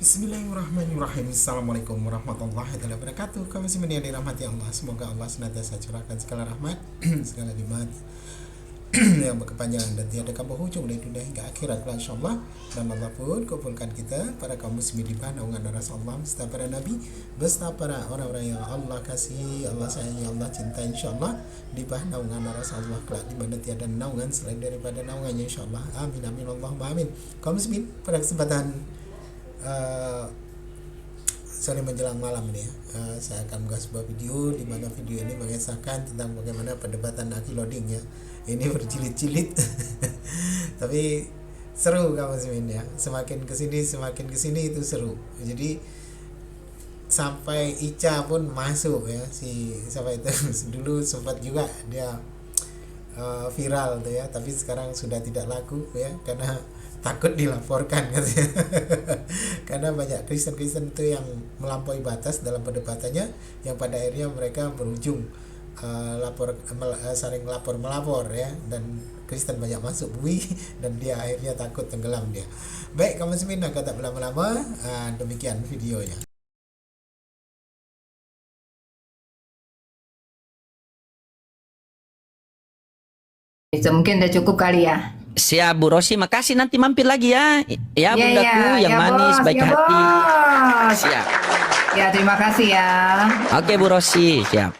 Bismillahirrahmanirrahim. Assalamualaikum warahmatullahi wabarakatuh. Kami semuanya dirahmati Allah. Semoga Allah senantiasa curahkan segala rahmat, segala nikmat yang berkepanjangan dan tiada berhujung dari dunia hingga akhirat insyaallah. Dan Allah pun kumpulkan kita para kaum muslimin di bawah naungan Rasulullah beserta para nabi, beserta para orang-orang yang Allah kasihi, Allah sayangi, Allah cintai insyaallah, di bawah naungan Rasulullah kelak di mana tiada naungan selain daripada naungannya insyaallah. Amin amin Allahumma amin. Kaum muslimin, pada kesempatan sore menjelang malam ini saya akan mengunggah sebuah video di mana video ini mengisahkan tentang bagaimana perdebatan Akiloding ya. Ini berjilid-jilid tapi seru kamu muslimin ya. Semakin kesini itu seru. Jadi sampai Ica pun masuk ya, si siapa itu dulu sempat juga dia viral tuh ya, tapi sekarang sudah tidak laku ya karena takut dilaporkan katanya. Karena banyak Kristen-Kristen itu yang melampaui batas dalam perdebatannya, yang pada akhirnya mereka berujung saling melapor ya, dan Kristen banyak masuk bui dan dia akhirnya takut tenggelam dia. Baik kamu semin, agak tak berlama-lama, demikian videonya. Itu mungkin udah cukup kali ya. Siap Bu Rosi, makasih, nanti mampir lagi ya. Ya bundaku yang ya, manis, bos, baik ya, hati. bos. Siap. Ya terima kasih ya. Oke Bu Rosi, siap.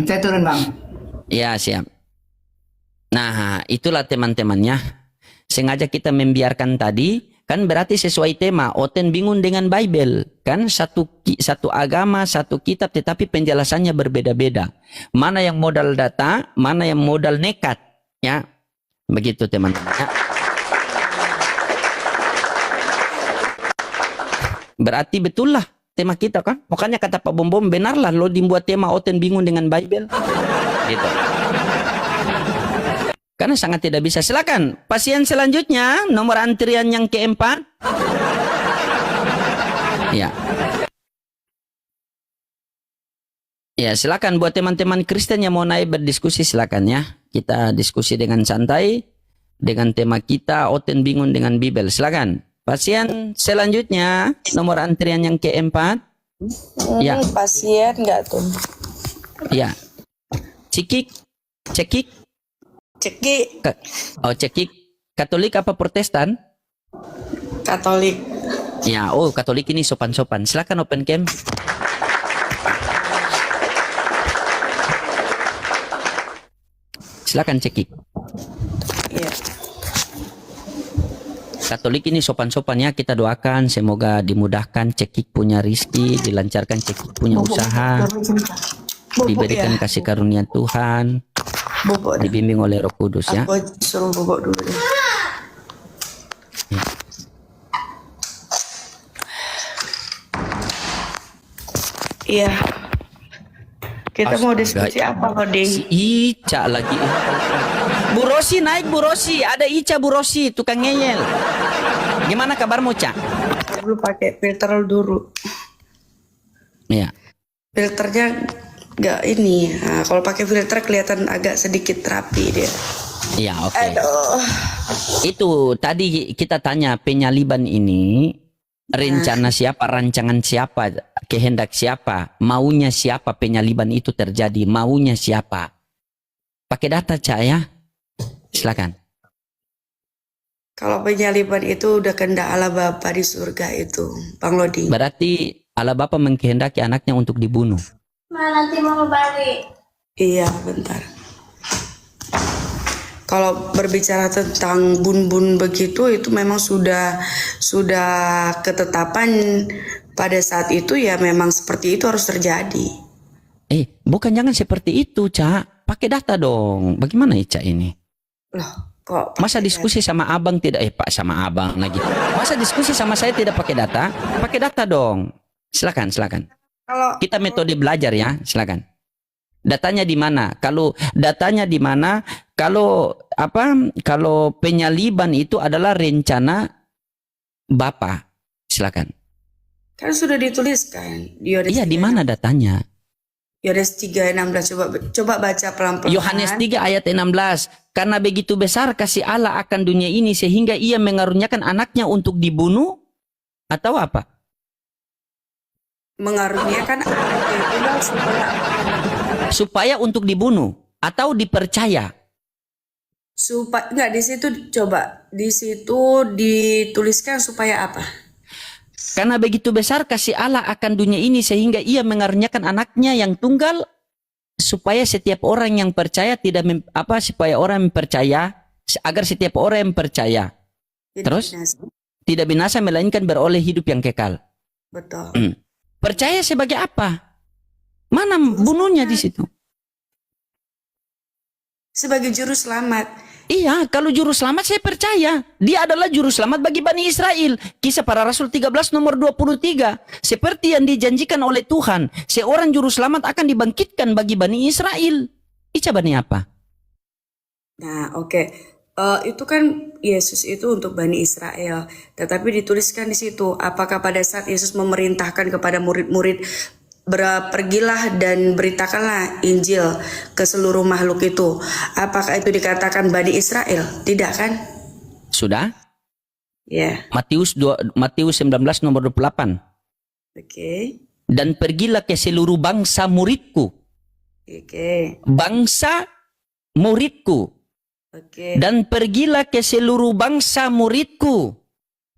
Saya turun bang. Ya siap. Nah itulah teman-temannya. Sengaja kita membiarkan tadi, kan berarti sesuai tema. Oten bingung dengan Bible, kan satu agama, satu kitab, tetapi penjelasannya berbeda-beda. Mana yang modal data, mana yang modal nekat, ya. Begitu teman-teman ya. Berarti betul lah tema kita kan. Makanya kata Pak Bom Bom, benarlah lo dibuat tema Oten bingung dengan Bible. Gitu. Karena sangat tidak bisa. Silakan pasien selanjutnya, nomor antrian yang keempat. Ya. Ya, silakan buat teman-teman Kristen yang mau naik berdiskusi, silakan ya. Kita diskusi dengan santai dengan tema kita Oten bingung dengan Bible. Silakan. Pasien selanjutnya nomor antrian yang keempat. Ya. Pasien enggak tuh? Ya. Cekik. Oh, cekik. Katolik apa Protestan? Katolik. Ya, oh Katolik ini sopan-sopan. Silakan open cam. Silakan cekik. Iya. Katolik ini sopan-sopan ya, kita doakan semoga dimudahkan cekik punya rizki, dilancarkan cekik punya usaha, diberikan kasih karunia Tuhan, dibimbing oleh Roh Kudus ya. Aku suruh bobok dulu deh. Iya. Kita mau diskusi apa, Koding? Si Ica lagi. Bu Rosi naik, Bu Rosi. Ada Ica Bu Rosi, tukang ngeyel. Gimana kabarmu, Cak? Saya dulu pakai filter dulu. Iya. Filternya nggak ini. Nah, kalau pakai filter kelihatan agak sedikit rapi dia. Iya, oke. Aduh. Itu tadi kita tanya penyaliban ini rencana siapa, rancangan siapa, kehendak siapa, maunya siapa penyaliban itu terjadi, maunya siapa. Pakai data, Cak ya. Silakan. Kalau penyaliban itu udah kehendak Allah Bapa di surga itu, Bang Lodi. Berarti Allah Bapa mengkehendaki anaknya untuk dibunuh. Nanti mau balik. Iya, bentar. Kalau berbicara tentang bun-bun begitu, itu memang sudah ketetapan pada saat itu ya, memang seperti itu harus terjadi. Bukan, jangan seperti itu, Cak. Pakai data dong. Bagaimana Ica ini? Loh, kok Masa diskusi sama abang tidak, Pak sama abang lagi. Masa diskusi sama saya tidak pakai data? Pakai data dong. Silakan. Kalau Kita metode belajar ya, silakan. Datanya di mana? Kalau datanya di mana? Kalau penyaliban itu adalah rencana Bapa. Silakan. kan sudah dituliskan di Yohanes Iya, di mana datanya? Yohanes 3:16, coba baca pelan-pelan. Yohanes 3 ayat 16. Karena begitu besar kasih Allah akan dunia ini sehingga ia mengaruniakan anaknya untuk dibunuh atau apa? Mengaruniakan anaknya tunggal supaya Supaya untuk dibunuh atau dipercaya. enggak, di situ coba di situ dituliskan supaya apa? Karena begitu besar kasih Allah akan dunia ini sehingga ia mengaruniakan anaknya yang tunggal supaya setiap orang yang percaya supaya orang yang percaya, agar setiap orang yang percaya Jadi terus binasa. tidak binasa melainkan beroleh hidup yang kekal. Betul. Percaya sebagai apa? Mana bunuhnya di situ? Sebagai juru selamat. Iya, kalau juru selamat saya percaya. Dia adalah juru selamat bagi Bani Israel. Kisah Para Rasul 13 nomor 23. Seperti yang dijanjikan oleh Tuhan, seorang juru selamat akan dibangkitkan bagi Bani Israel. Ica Bani apa? Nah, oke. Itu kan Yesus itu untuk Bani Israel. Tetapi dituliskan di situ, apakah pada saat Yesus memerintahkan kepada murid-murid, pergilah dan beritakanlah Injil ke seluruh makhluk itu, apakah itu dikatakan Bani Israel? Tidak kan? Sudah? Ya. Matius 19 nomor 28. Oke. Dan pergilah ke seluruh bangsa muridku. Oke. Bangsa muridku. Oke. Dan pergilah ke seluruh bangsa muridku.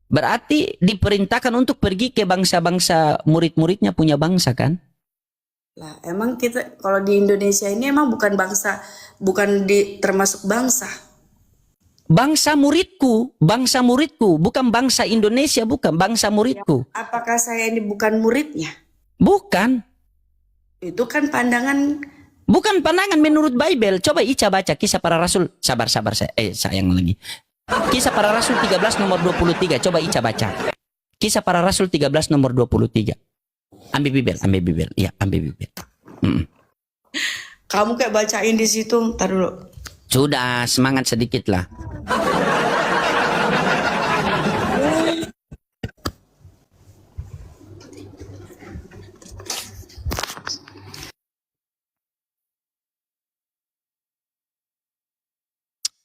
Berarti diperintahkan untuk pergi ke bangsa-bangsa, murid-muridnya punya bangsa kan? Lah, emang kita kalau di Indonesia ini emang bukan bangsa, termasuk bangsa. Bangsa muridku, bukan bangsa Indonesia, bukan bangsa muridku. Apakah saya ini bukan muridnya? Bukan. Itu kan pandangan. Bukan pandangan menurut Bible. Coba Ica baca Kisah Para Rasul. Sabar sayang lagi. Kisah Para Rasul 13 nomor 23. Coba Ica baca. Kisah Para Rasul 13 nomor 23. Ambil Bible. Iya, ambil Bible. Kamu kayak bacain di situ, ntar dulu. Sudah, semangat sedikit lah.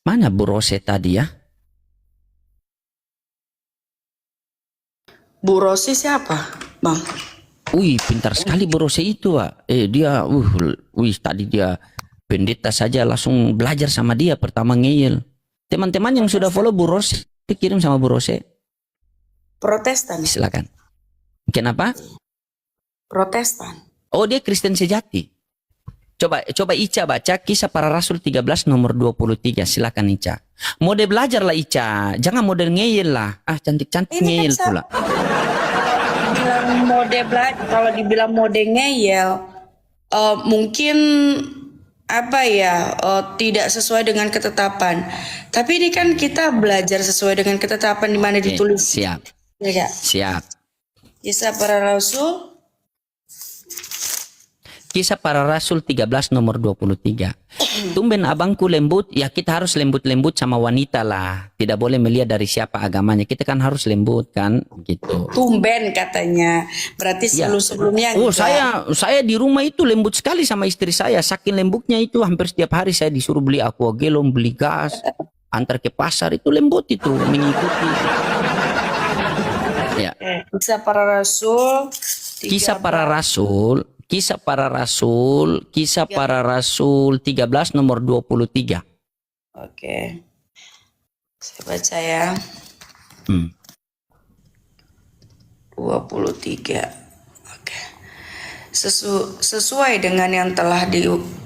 Mana Bu Rose tadi ya? Bu Rosi siapa, Bang? Wih, pintar sekali Bu Rose itu, Wak. Tadi dia pendeta saja langsung belajar sama dia pertama ngeyel. Teman-teman yang sudah follow Bu Rose, kirim sama Bu Rose. Protestan. Silakan. Kenapa? Protestan. Oh, dia Kristen sejati. Coba Ica baca Kisah Para Rasul 13 nomor 23. Silakan Ica. Mode belajar lah Ica. Jangan mode ngeyel lah. Cantik-cantik ngeyel pula. Kalau dibilang mode ngeyel, mungkin tidak sesuai dengan ketetapan. Tapi ini kan kita belajar sesuai dengan ketetapan di mana ditulis. Siap. Ya, Siap. Kisah Para Rasul. Kisah Para Rasul 13 nomor 23. Tumben abangku lembut, ya kita harus lembut-lembut sama wanita lah. Tidak boleh melihat dari siapa agamanya. Kita kan harus lembut kan, gitu. Tumben katanya. Berarti sebelum-sebelumnya. Oh, saya di rumah itu lembut sekali sama istri saya. Saking lembutnya itu hampir setiap hari saya disuruh beli aqua galon, beli gas, antar ke pasar, itu lembut itu mengikuti. Ya. Kisah Para Rasul. Kisah Para Rasul 13 nomor 23. Oke. Saya baca ya. 23. Oke. Sesuai dengan yang telah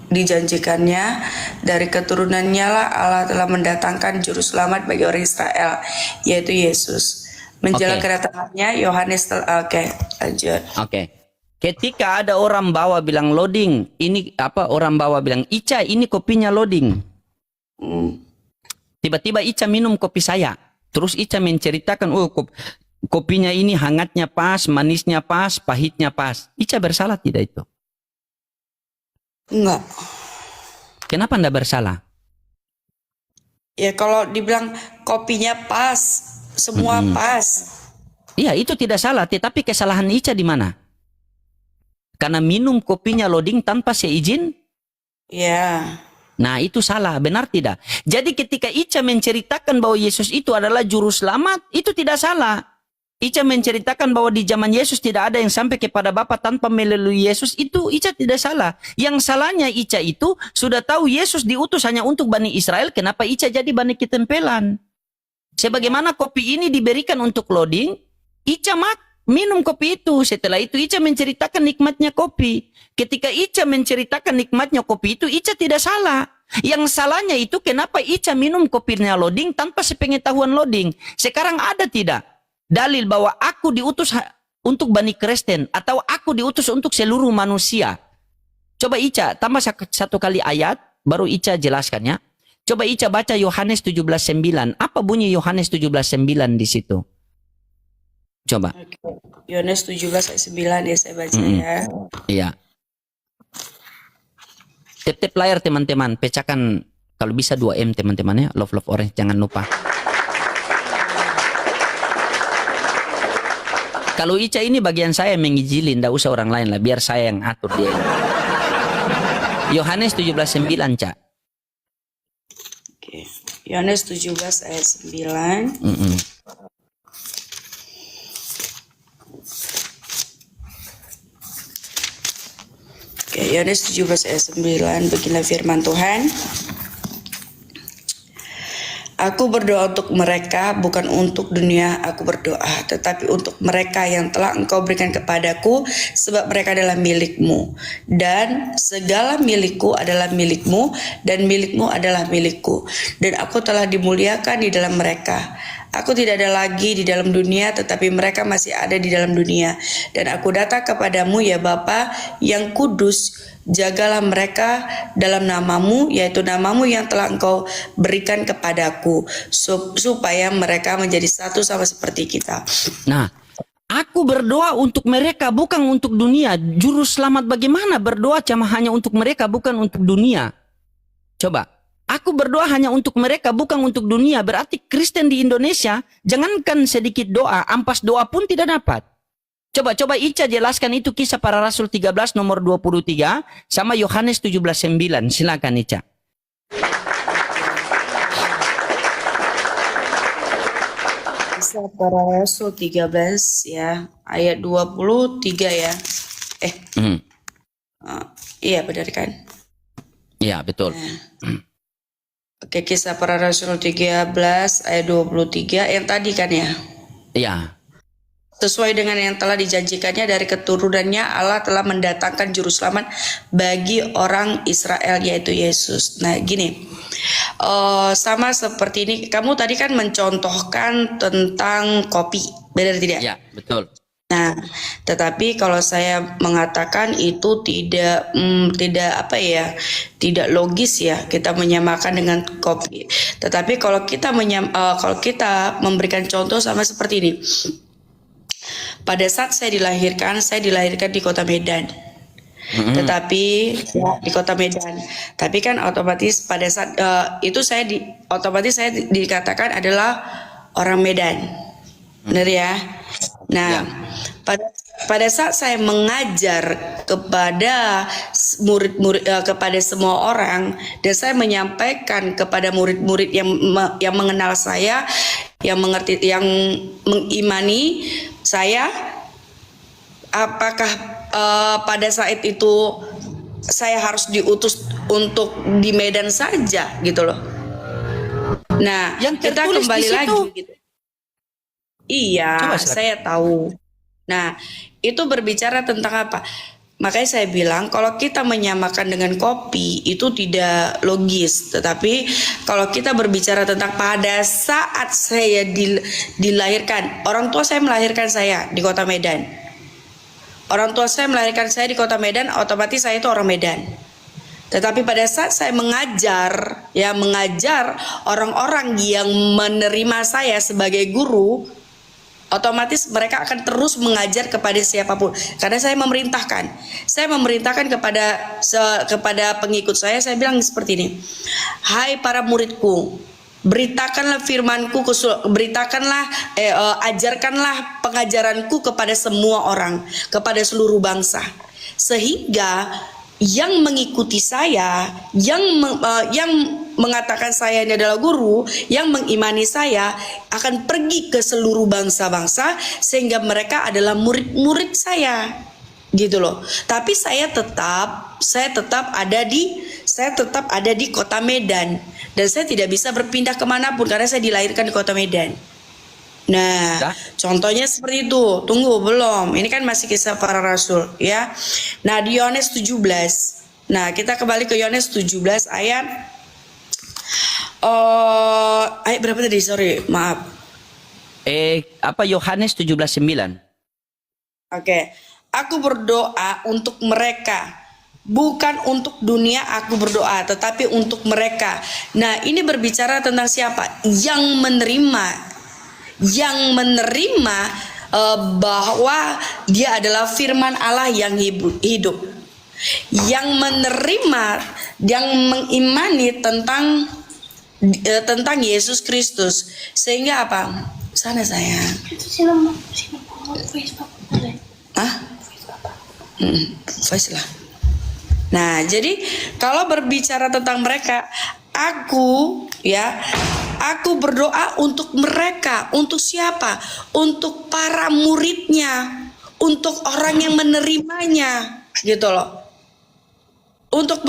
dijanjikannya, dari keturunannya lah Allah telah mendatangkan juru selamat bagi orang Israel, yaitu Yesus. Menjelang kedatangannya Yohanes lanjut. Ketika ada orang bawa bilang loading, orang bawa bilang, Ica ini kopinya loading. Tiba-tiba Ica minum kopi saya. Terus Ica menceritakan, kopinya ini hangatnya pas, manisnya pas, pahitnya pas. Ica bersalah tidak itu? Enggak. Kenapa Anda bersalah? Ya kalau dibilang kopinya pas, semua pas. Iya, itu tidak salah, tetapi kesalahan Ica di mana? Karena minum kopinya loading tanpa seizin? Ya. Nah, itu salah, benar tidak? Jadi ketika Ica menceritakan bahwa Yesus itu adalah juru selamat, itu tidak salah. Ica menceritakan bahwa di zaman Yesus tidak ada yang sampai kepada Bapa tanpa melalui Yesus, itu Ica tidak salah. Yang salahnya Ica itu sudah tahu Yesus diutus hanya untuk Bani Israel, kenapa Ica jadi Bani ketempelan? Sebagaimana kopi ini diberikan untuk loading, Ica minum kopi itu. Setelah itu Ica menceritakan nikmatnya kopi. Ketika Ica menceritakan nikmatnya kopi itu, Ica tidak salah. Yang salahnya itu kenapa Ica minum kopinya loading tanpa sepengetahuan loading. Sekarang ada tidak dalil bahwa aku diutus untuk Bani Kristen atau aku diutus untuk seluruh manusia? Coba Ica tambah satu kali ayat, baru Ica jelaskan ya. Coba Ica baca Yohanes 17:9. Apa bunyi Yohanes 17:9 di situ? Coba. Yohanes 17 ayat 9 ya, saya baca ya. Iya. Tip-tip layar teman-teman, pecahkan kalau bisa 2M teman-teman ya. Love orange, jangan lupa. Kalau Ica ini bagian saya mengijilin, tidak usah orang lain lah, biar saya yang atur dia. Yohanes 17:9, Cak. Oke. Yohanes 17 ayat 9. Oke, Yohanes 17 ayat 9, beginilah firman Tuhan. Aku berdoa untuk mereka, bukan untuk dunia aku berdoa, tetapi untuk mereka yang telah Engkau berikan kepadaku, sebab mereka adalah milikmu. Dan segala milikku adalah milikmu, dan milikmu adalah milikku. Dan aku telah dimuliakan di dalam mereka. Aku tidak ada lagi di dalam dunia, tetapi mereka masih ada di dalam dunia. Dan aku datang kepadamu ya Bapa yang kudus, jagalah mereka dalam namamu, yaitu namamu yang telah Engkau berikan kepadaku, supaya mereka menjadi satu sama seperti kita. Nah, aku berdoa untuk mereka, bukan untuk dunia. Juru selamat bagaimana berdoa hanya untuk mereka, bukan untuk dunia? Coba. Aku berdoa hanya untuk mereka, bukan untuk dunia. Berarti Kristen di Indonesia, jangankan sedikit doa, ampas doa pun tidak dapat. Coba Ica jelaskan itu Kisah Para Rasul 13 nomor 23 sama Yohanes 17:9. Silakan Ica. Kisah Para Rasul 13 ya, ayat 23 ya. Iya benar kan? Iya betul. Oke, Kisah Para Rasul 13 ayat 23 yang tadi kan ya? Iya. Sesuai dengan yang telah dijanjikannya dari keturunannya, Allah telah mendatangkan juru selamat bagi orang Israel, yaitu Yesus. Nah gini, sama seperti ini, kamu tadi kan mencontohkan tentang kopi, benar tidak? Iya, betul. Nah, tetapi kalau saya mengatakan itu tidak tidak logis ya kita menyamakan dengan kopi. Tetapi kalau kita memberikan contoh sama seperti ini. Pada saat saya dilahirkan di Kota Medan. Tetapi di Kota Medan. Tapi kan otomatis pada saat itu saya dikatakan adalah orang Medan. Benar ya? Nah, pada saat saya mengajar kepada murid-murid kepada semua orang, dan saya menyampaikan kepada murid-murid yang mengenal saya, yang mengerti, yang mengimani saya, apakah pada saat itu saya harus diutus untuk di Medan saja gitu loh. Nah, yang kita kembali lagi gitu. Iya, saya tahu. Nah, itu berbicara tentang apa? Makanya saya bilang kalau kita menyamakan dengan kopi itu tidak logis. Tetapi kalau kita berbicara tentang pada saat saya dilahirkan, orang tua saya melahirkan saya di Kota Medan. Orang tua saya melahirkan saya di Kota Medan, otomatis saya itu orang Medan. Tetapi pada saat saya mengajar orang-orang yang menerima saya sebagai guru, otomatis mereka akan terus mengajar kepada siapapun, karena saya memerintahkan kepada pengikut saya bilang seperti ini, hai para muridku, beritakanlah firmanku, ajarkanlah pengajaranku kepada semua orang, kepada seluruh bangsa, sehingga yang mengikuti saya, yang mengatakan saya ini adalah guru, yang mengimani saya akan pergi ke seluruh bangsa-bangsa sehingga mereka adalah murid-murid saya, gitu loh. Tapi saya tetap ada di kota Medan dan saya tidak bisa berpindah kemanapun karena saya dilahirkan di kota Medan. Nah, contohnya seperti itu. Tunggu, belum. Ini kan masih kisah para rasul, ya. Nah, di Yohanes 17. Nah, kita kembali ke Yohanes 17 ayat ayat berapa tadi? Sorry, maaf. Yohanes 17:9. Oke. Aku berdoa untuk mereka. Bukan untuk dunia aku berdoa, tetapi untuk mereka. Nah, ini berbicara tentang siapa? Yang menerima bahwa dia adalah firman Allah yang hidup, yang menerima, yang mengimani tentang Yesus Kristus, sehingga apa? Sana sayang. Itu sini voice Voice lah. Nah, jadi kalau berbicara tentang mereka, aku berdoa untuk mereka. Untuk siapa? Untuk para muridnya, untuk orang yang menerimanya, gitu loh. Untuk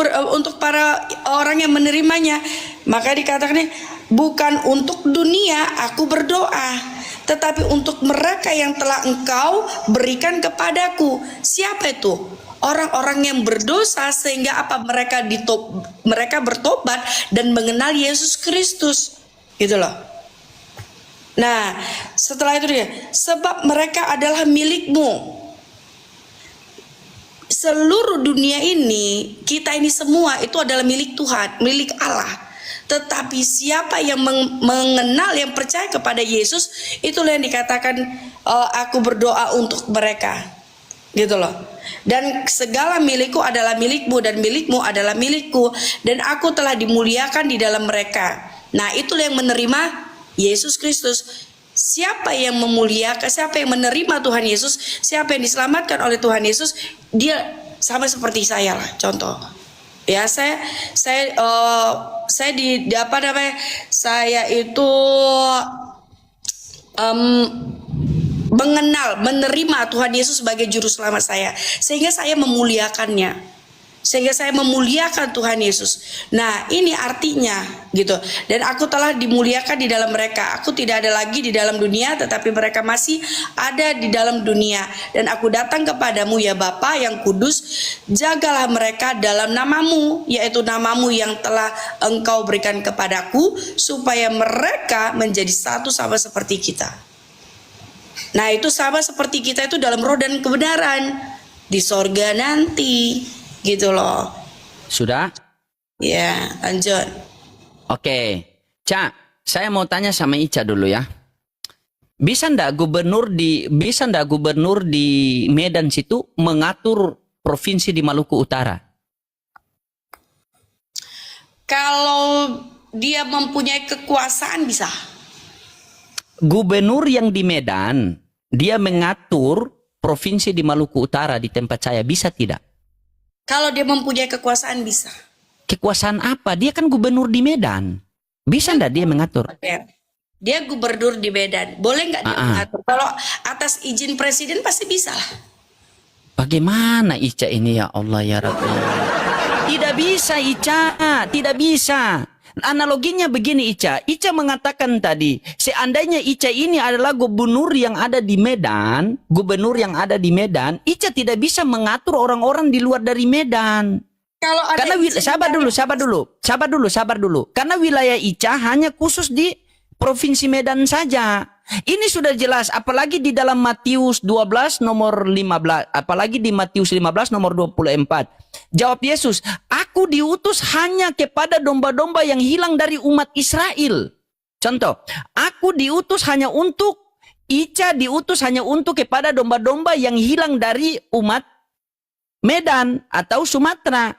para orang yang menerimanya. Maka dikatakan bukan untuk dunia aku berdoa, tetapi untuk mereka yang telah Engkau berikan kepadaku. Siapa itu? Orang-orang yang berdosa sehingga apa? Mereka bertobat dan mengenal Yesus Kristus, gitu loh. Nah, setelah itu dia, sebab mereka adalah milikmu. Seluruh dunia ini, kita ini semua itu adalah milik Tuhan, milik Allah. Tetapi siapa yang mengenal, yang percaya kepada Yesus, itulah yang dikatakan aku berdoa untuk mereka, gitu loh. Dan segala milikku adalah milikmu dan milikmu adalah milikku, dan aku telah dimuliakan di dalam mereka. Nah, itulah yang menerima Yesus Kristus. Siapa yang memuliakan, siapa yang menerima Tuhan Yesus, siapa yang diselamatkan oleh Tuhan Yesus, dia sama seperti saya lah. Contoh, ya saya saya itu menerima Tuhan Yesus sebagai juru selamat saya, sehingga saya memuliakannya, sehingga saya memuliakan Tuhan Yesus. Nah, ini artinya gitu. Dan aku telah dimuliakan di dalam mereka. Aku tidak ada lagi di dalam dunia, tetapi mereka masih ada di dalam dunia. Dan aku datang kepadamu ya Bapa yang kudus, jagalah mereka dalam namamu, yaitu namamu yang telah Engkau berikan kepadaku, supaya mereka menjadi satu sama seperti kita. Nah, itu sama seperti kita itu dalam roh dan kebenaran di sorga nanti, gitu loh. Sudah? Ya, lanjut. Oke. Ca, saya mau tanya sama Ica dulu ya. Bisa ndak gubernur di Medan situ mengatur provinsi di Maluku Utara? Kalau dia mempunyai kekuasaan bisa. Gubernur yang di Medan, dia mengatur provinsi di Maluku Utara di tempat saya, bisa tidak? Kalau dia mempunyai kekuasaan bisa. Kekuasaan apa? Dia kan gubernur di Medan. Bisa ndak dia mengatur? Oke. Dia gubernur di Medan. Boleh nggak dia mengatur? Kalau atas izin presiden pasti bisa lah. Bagaimana Ica ini ya Allah ya Rabbi? Tidak bisa Ica, tidak bisa. Analoginya begini Ica. Ica mengatakan tadi, seandainya Ica ini adalah gubernur yang ada di Medan, Ica tidak bisa mengatur orang-orang di luar dari Medan. Kalau ada Karena sabar dulu. Karena wilayah Ica hanya khusus di Provinsi Medan saja. Ini sudah jelas, apalagi di dalam Matius 12 nomor 15, apalagi di Matius 15 nomor 24. Jawab Yesus, aku diutus hanya kepada domba-domba yang hilang dari umat Israel. Contoh, aku diutus hanya untuk, Ica diutus hanya untuk kepada domba-domba yang hilang dari umat Medan atau Sumatera.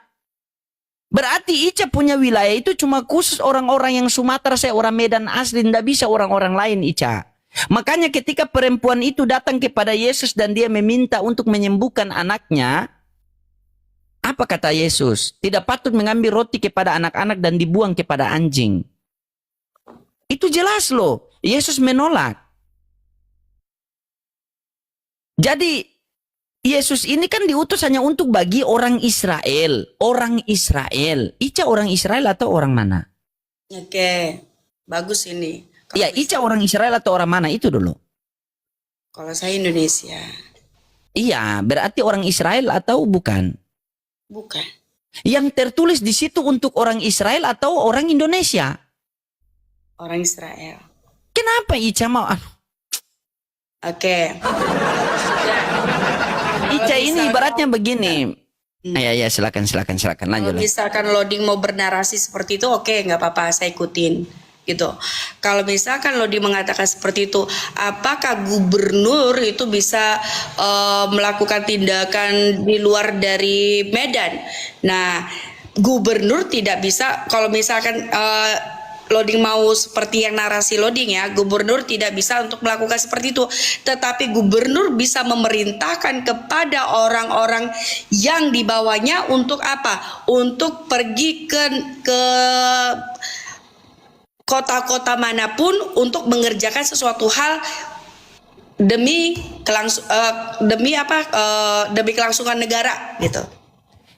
Berarti Ica punya wilayah itu cuma khusus orang-orang yang Sumatera, saya orang Medan asli, tidak bisa orang-orang lain Ica. Makanya ketika perempuan itu datang kepada Yesus dan dia meminta untuk menyembuhkan anaknya, Apa kata Yesus? Tidak patut mengambil roti kepada anak-anak dan dibuang kepada anjing. Itu jelas loh. Yesus menolak. Jadi Yesus ini kan diutus hanya untuk bagi orang Israel. Orang Israel. Ica orang Israel atau orang mana? Oke, bagus ini. Ya, Ica orang Israel atau orang mana itu dulu? Kalau saya Indonesia. Iya, berarti orang Israel atau bukan? Bukan. Yang tertulis di situ untuk orang Israel atau orang Indonesia? Orang Israel. Kenapa Ica mau? Oke. Ica ini misalkan- ibaratnya begini. Ya, silakan lanjut. Kalau misalkan loading mau bernarasi seperti itu, oke, nggak apa-apa, saya ikutin. Gitu. Kalau misalkan loading mengatakan seperti itu, apakah gubernur itu bisa melakukan tindakan di luar dari Medan? Nah, gubernur tidak bisa. Kalau misalkan loading mau seperti yang narasi loading ya, gubernur tidak bisa untuk melakukan seperti itu, tetapi gubernur bisa memerintahkan kepada orang-orang yang di bawahnya untuk apa? Untuk pergi ke kota-kota manapun untuk mengerjakan sesuatu hal demi kelangsungan negara gitu.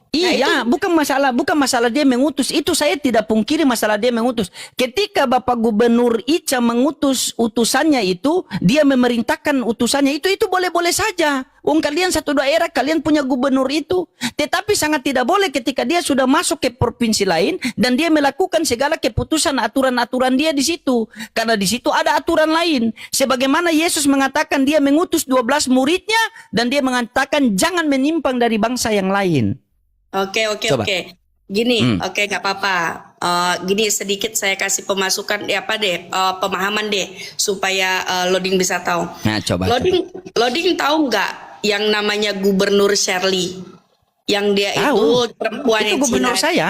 Iya, bukan masalah dia mengutus. Itu saya tidak pungkiri masalah dia mengutus. Ketika Bapak Gubernur Ica mengutus utusannya itu, dia memerintahkan utusannya itu boleh-boleh saja. Kalian satu daerah, kalian punya gubernur itu. Tetapi sangat tidak boleh ketika dia sudah masuk ke provinsi lain dan dia melakukan segala keputusan aturan-aturan dia di situ. Karena di situ ada aturan lain. Sebagaimana Yesus mengatakan dia mengutus 12 muridnya dan dia mengatakan jangan menyimpang dari bangsa yang lain. Oke. Coba. Gini, oke, nggak apa-apa. Gini sedikit saya kasih pemasukan pemahaman deh supaya loading bisa tahu. Nah, coba. Loading tahu nggak yang namanya Gubernur Shirley? Yang dia Tahu. itu perempuan Itu yang gubernur Cina. saya.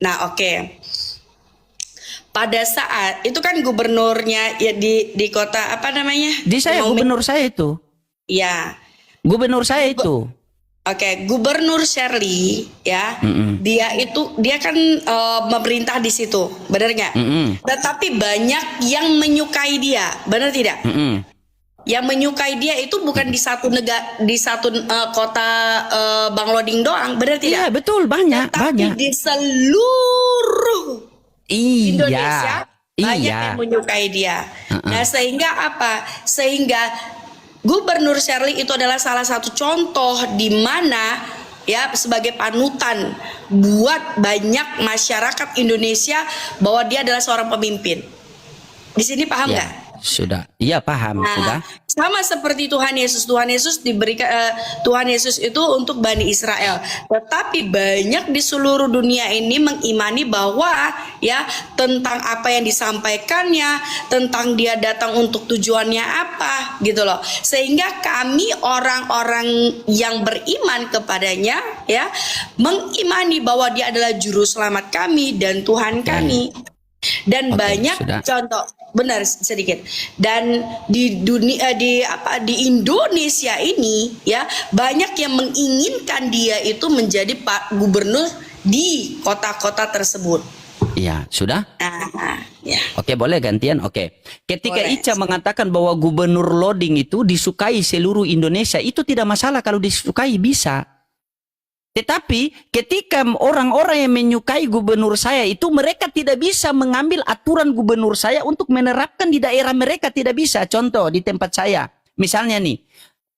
Nah, oke. Pada saat itu kan gubernurnya ya di kota apa namanya? Di saya gubernur saya itu. Ya. Gubernur saya itu. Oke, Gubernur Shirley ya, dia kan memerintah di situ, benar nggak? Tetapi banyak yang menyukai dia, benar tidak? Yang menyukai dia itu bukan di satu kota Bang Loding doang, benar tidak? Iya, betul, banyak. Di seluruh Indonesia banyak yang menyukai dia. Nah, sehingga apa? Sehingga Gubernur Shirley itu adalah salah satu contoh di mana ya sebagai panutan buat banyak masyarakat Indonesia bahwa dia adalah seorang pemimpin. Di sini paham nggak? Sudah. Iya, paham, sudah. Sama seperti Tuhan Yesus diberikan Tuhan Yesus itu untuk Bani Israel. Tetapi banyak di seluruh dunia ini mengimani bahwa ya tentang apa yang disampaikannya, tentang dia datang untuk tujuannya apa, gitu loh. Sehingga kami orang-orang yang beriman kepadanya ya mengimani bahwa dia adalah juru selamat kami dan Tuhan kami. Dan banyak contoh, benar sedikit. Dan di dunia di Indonesia ini ya banyak yang menginginkan dia itu menjadi Pak Gubernur di kota-kota tersebut. Iya, sudah? Ya. Oke, boleh gantian? Oke. Ketika Boleh. Ica mengatakan bahwa Gubernur Loding itu disukai seluruh Indonesia, itu tidak masalah kalau disukai, bisa. Tetapi ketika orang-orang yang menyukai gubernur saya itu, mereka tidak bisa mengambil aturan gubernur saya untuk menerapkan di daerah mereka, tidak bisa. Contoh di tempat saya, misalnya nih,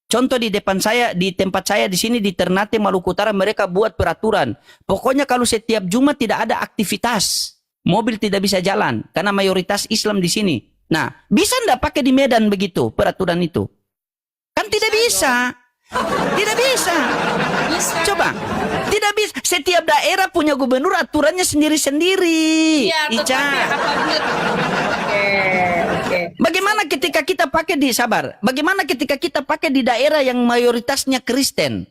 contoh di tempat saya di sini di Ternate Maluku Utara, mereka buat peraturan. Pokoknya kalau setiap Jumat tidak ada aktivitas, mobil tidak bisa jalan karena mayoritas Islam di sini. Nah, bisa enggak pakai di Medan begitu peraturan itu? Kan tidak bisa. Tidak bisa. Coba, tidak bisa. Setiap daerah punya gubernur aturannya sendiri-sendiri. Iya, Ica. Oke. Bagaimana ketika kita pakai Bagaimana ketika kita pakai di daerah yang mayoritasnya Kristen?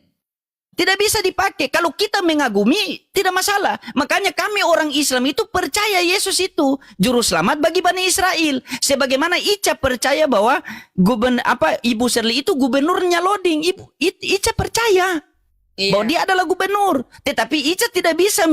Tidak bisa dipakai. Kalau kita mengagumi, tidak masalah. Makanya kami orang Islam itu percaya Yesus itu juru selamat bagi Bani Israel. Sebagaimana Ica percaya bahwa Ibu Shirley itu gubernurnya Loding. Ica percaya. bahwa dia adalah gubernur. Tetapi Ica tidak bisa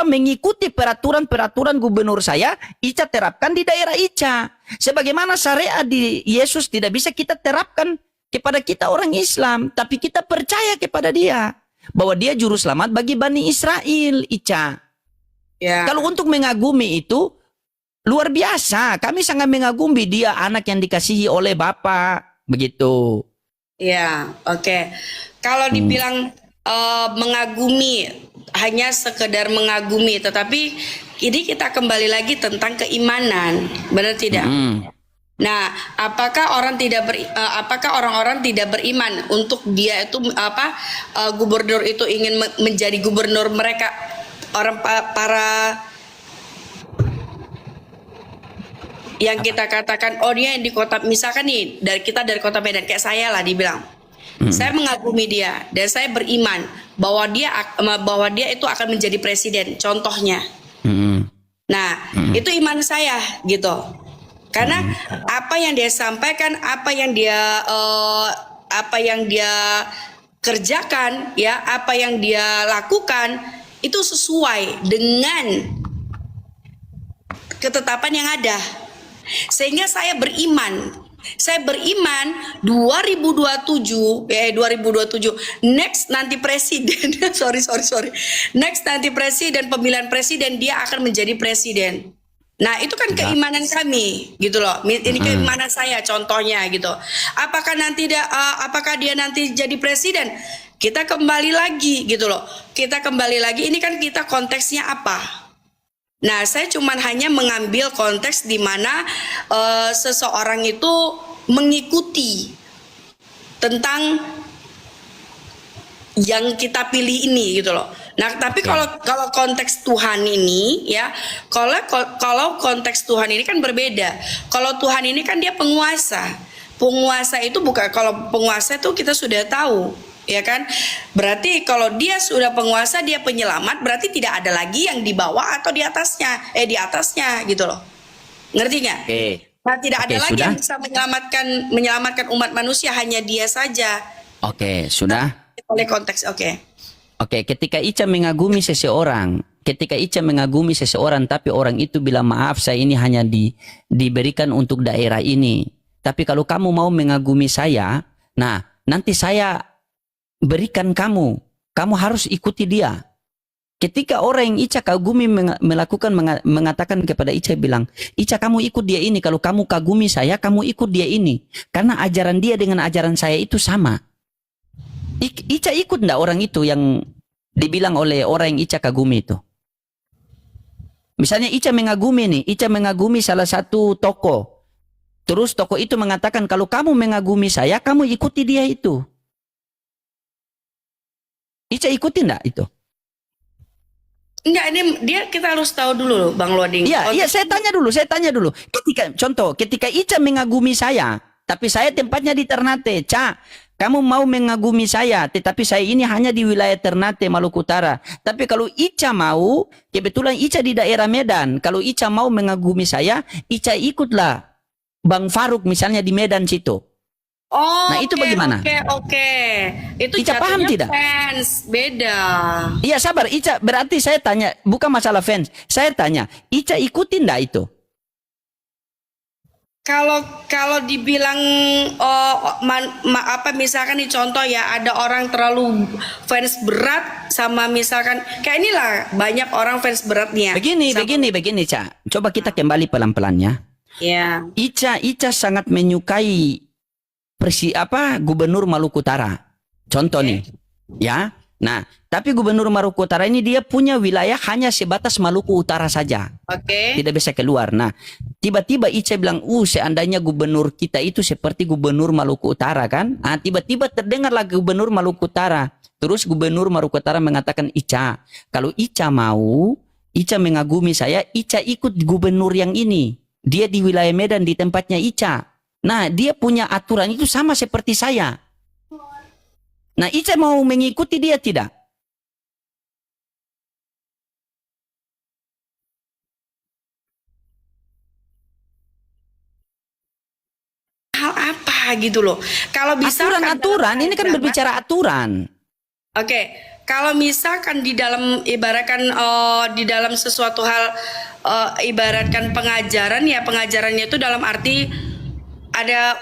mengikuti peraturan-peraturan gubernur saya, Ica terapkan di daerah Ica. Sebagaimana syariat di Yesus tidak bisa kita terapkan kepada kita orang Islam, tapi kita percaya kepada dia bahwa dia juru selamat bagi Bani Israel, Ica. Ya. Kalau untuk mengagumi itu luar biasa. Kami sangat mengagumi dia anak yang dikasihi oleh Bapa, begitu. Ya, oke. Kalau dibilang mengagumi, hanya sekedar mengagumi, tetapi ini kita kembali lagi tentang keimanan, benar tidak? Nah, apakah orang-orang tidak beriman untuk dia itu gubernur itu ingin menjadi gubernur mereka, para yang kita katakan, oh dia yang di kota, misalkan nih dari kota Medan, kayak saya lah dibilang, saya mengagumi dia dan saya beriman bahwa dia itu akan menjadi presiden, contohnya. Nah, itu iman saya gitu. Karena apa yang dia sampaikan, apa yang dia kerjakan, ya, apa yang dia lakukan itu sesuai dengan ketetapan yang ada. Sehingga saya beriman 2027 next nanti presiden next nanti presiden, pemilihan presiden, dia akan menjadi presiden. Nah, itu kan keimanan kami gitu loh. Ini keimanan saya contohnya gitu. Apakah dia nanti jadi presiden? Kita kembali lagi gitu loh. Kita kembali lagi, ini kan kita konteksnya apa? Nah, saya cuman hanya mengambil konteks di mana seseorang itu mengikuti tentang yang kita pilih ini gitu loh. Nah, tapi kalau konteks Tuhan ini ya, kalau konteks Tuhan ini kan berbeda. Kalau Tuhan ini kan dia penguasa. Penguasa itu bukan, kalau penguasa itu kita sudah tahu, ya kan? Berarti kalau dia sudah penguasa, dia penyelamat, berarti tidak ada lagi yang di bawah atau di atasnya gitu loh. Ngerti nggak? Nah, tidak ada lagi yang bisa menyelamatkan umat manusia, hanya dia saja. Sudah. Oleh konteks, ketika Ica mengagumi seseorang, tapi orang itu bilang, maaf, saya ini hanya diberikan untuk daerah ini. Tapi kalau kamu mau mengagumi saya, nah nanti saya berikan kamu harus ikuti dia. Ketika orang yang Ica kagumi mengatakan kepada Ica, bilang, Ica kamu ikut dia ini, kalau kamu kagumi saya, kamu ikut dia ini. Karena ajaran dia dengan ajaran saya itu sama. Ica ikut enggak orang itu yang dibilang oleh orang yang Ica kagumi itu? Misalnya Ica mengagumi salah satu tokoh. Terus tokoh itu mengatakan, kalau kamu mengagumi saya, kamu ikuti dia itu. Ica ikuti enggak itu? Enggak, ini kita harus tahu dulu loh, Bang Loding. Iya, saya tanya dulu. Ketika Ica mengagumi saya, tapi saya tempatnya di Ternate, kamu mau mengagumi saya, tetapi saya ini hanya di wilayah Ternate, Maluku Utara. Tapi kalau Ica mau, kebetulan Ica di daerah Medan, kalau Ica mau mengagumi saya, Ica ikutlah Bang Faruk misalnya di Medan situ. Nah, itu bagaimana? Itu Ica paham tidak? Fans, beda. Iya, sabar Ica, berarti saya tanya, bukan masalah fans. Saya tanya, Ica ikutin enggak itu? Kalau dibilang misalkan nih contoh ya, ada orang terlalu fans berat sama misalkan kayak inilah, banyak orang fans beratnya. Begini, Ca. Coba kita kembali pelan-pelannya. Ya. Ica sangat menyukai Gubernur Maluku Utara. Contoh nih. Ya. Nah, tapi Gubernur Maluku Utara ini dia punya wilayah hanya sebatas Maluku Utara saja. Tidak bisa keluar. Nah, tiba-tiba Ica bilang, seandainya gubernur kita itu seperti Gubernur Maluku Utara kan? Ah, tiba-tiba terdengarlah Gubernur Maluku Utara. Terus Gubernur Maluku Utara mengatakan, Ica, kalau Ica mau, Ica mengagumi saya, Ica ikut gubernur yang ini. Dia di wilayah Medan di tempatnya Ica. Nah, dia punya aturan itu sama seperti saya. Nah, Ica mau mengikuti dia tidak? Hal apa gitu loh. Kalau bisa aturan, ini kan berbicara aturan. Oke, kalau misalkan di dalam ibaratkan di dalam sesuatu hal ibaratkan pengajaran ya pengajarannya itu dalam arti ada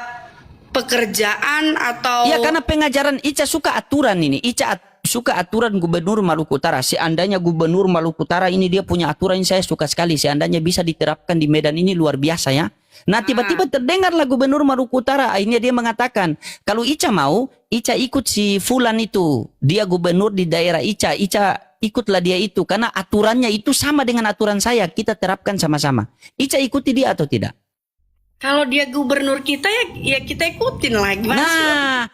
pekerjaan atau Ya karena pengajaran Ica suka aturan ini. Ica suka aturan Gubernur Maluku Utara. Seandainya Gubernur Maluku Utara ini dia punya aturan yang saya suka sekali. Seandainya bisa diterapkan di Medan ini luar biasa ya. Nah tiba-tiba terdengarlah Gubernur Maluku Utara. Akhirnya dia mengatakan kalau Ica mau, Ica ikut si Fulan itu. Dia gubernur di daerah Ica. Ica ikutlah dia itu. Karena aturannya itu sama dengan aturan saya. Kita terapkan sama-sama. Ica ikuti dia atau tidak? kalau dia gubernur kita ya kita ikutin lah gimana sih? Nah,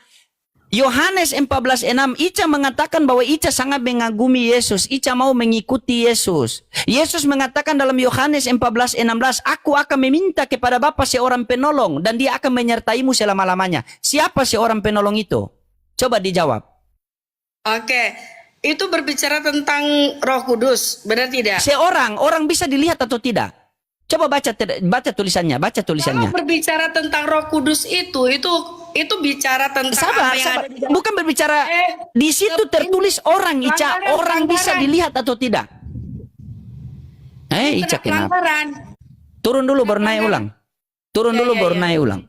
Yohanes 14:6 Ica mengatakan bahwa Ica sangat mengagumi Yesus. Ica mau mengikuti Yesus. Yesus mengatakan dalam Yohanes 14:16, aku akan meminta kepada Bapa seorang penolong dan dia akan menyertaimu selama-lamanya. Siapa seorang penolong itu? Coba dijawab. Oke, itu berbicara tentang Roh Kudus, benar tidak? Orang bisa dilihat atau tidak? Coba baca tulisannya, Kalau berbicara tentang Roh Kudus itu bicara tentang Sabar. ada di dalam- Bukan berbicara di situ tertulis orang, Ica. pelanggaran, Orang bisa pelanggaran. dilihat atau tidak? Ica kenapa? pelanggaran. Turun dulu baru naik ulang. Turun Ya, dulu ya, baru ya. naik ulang.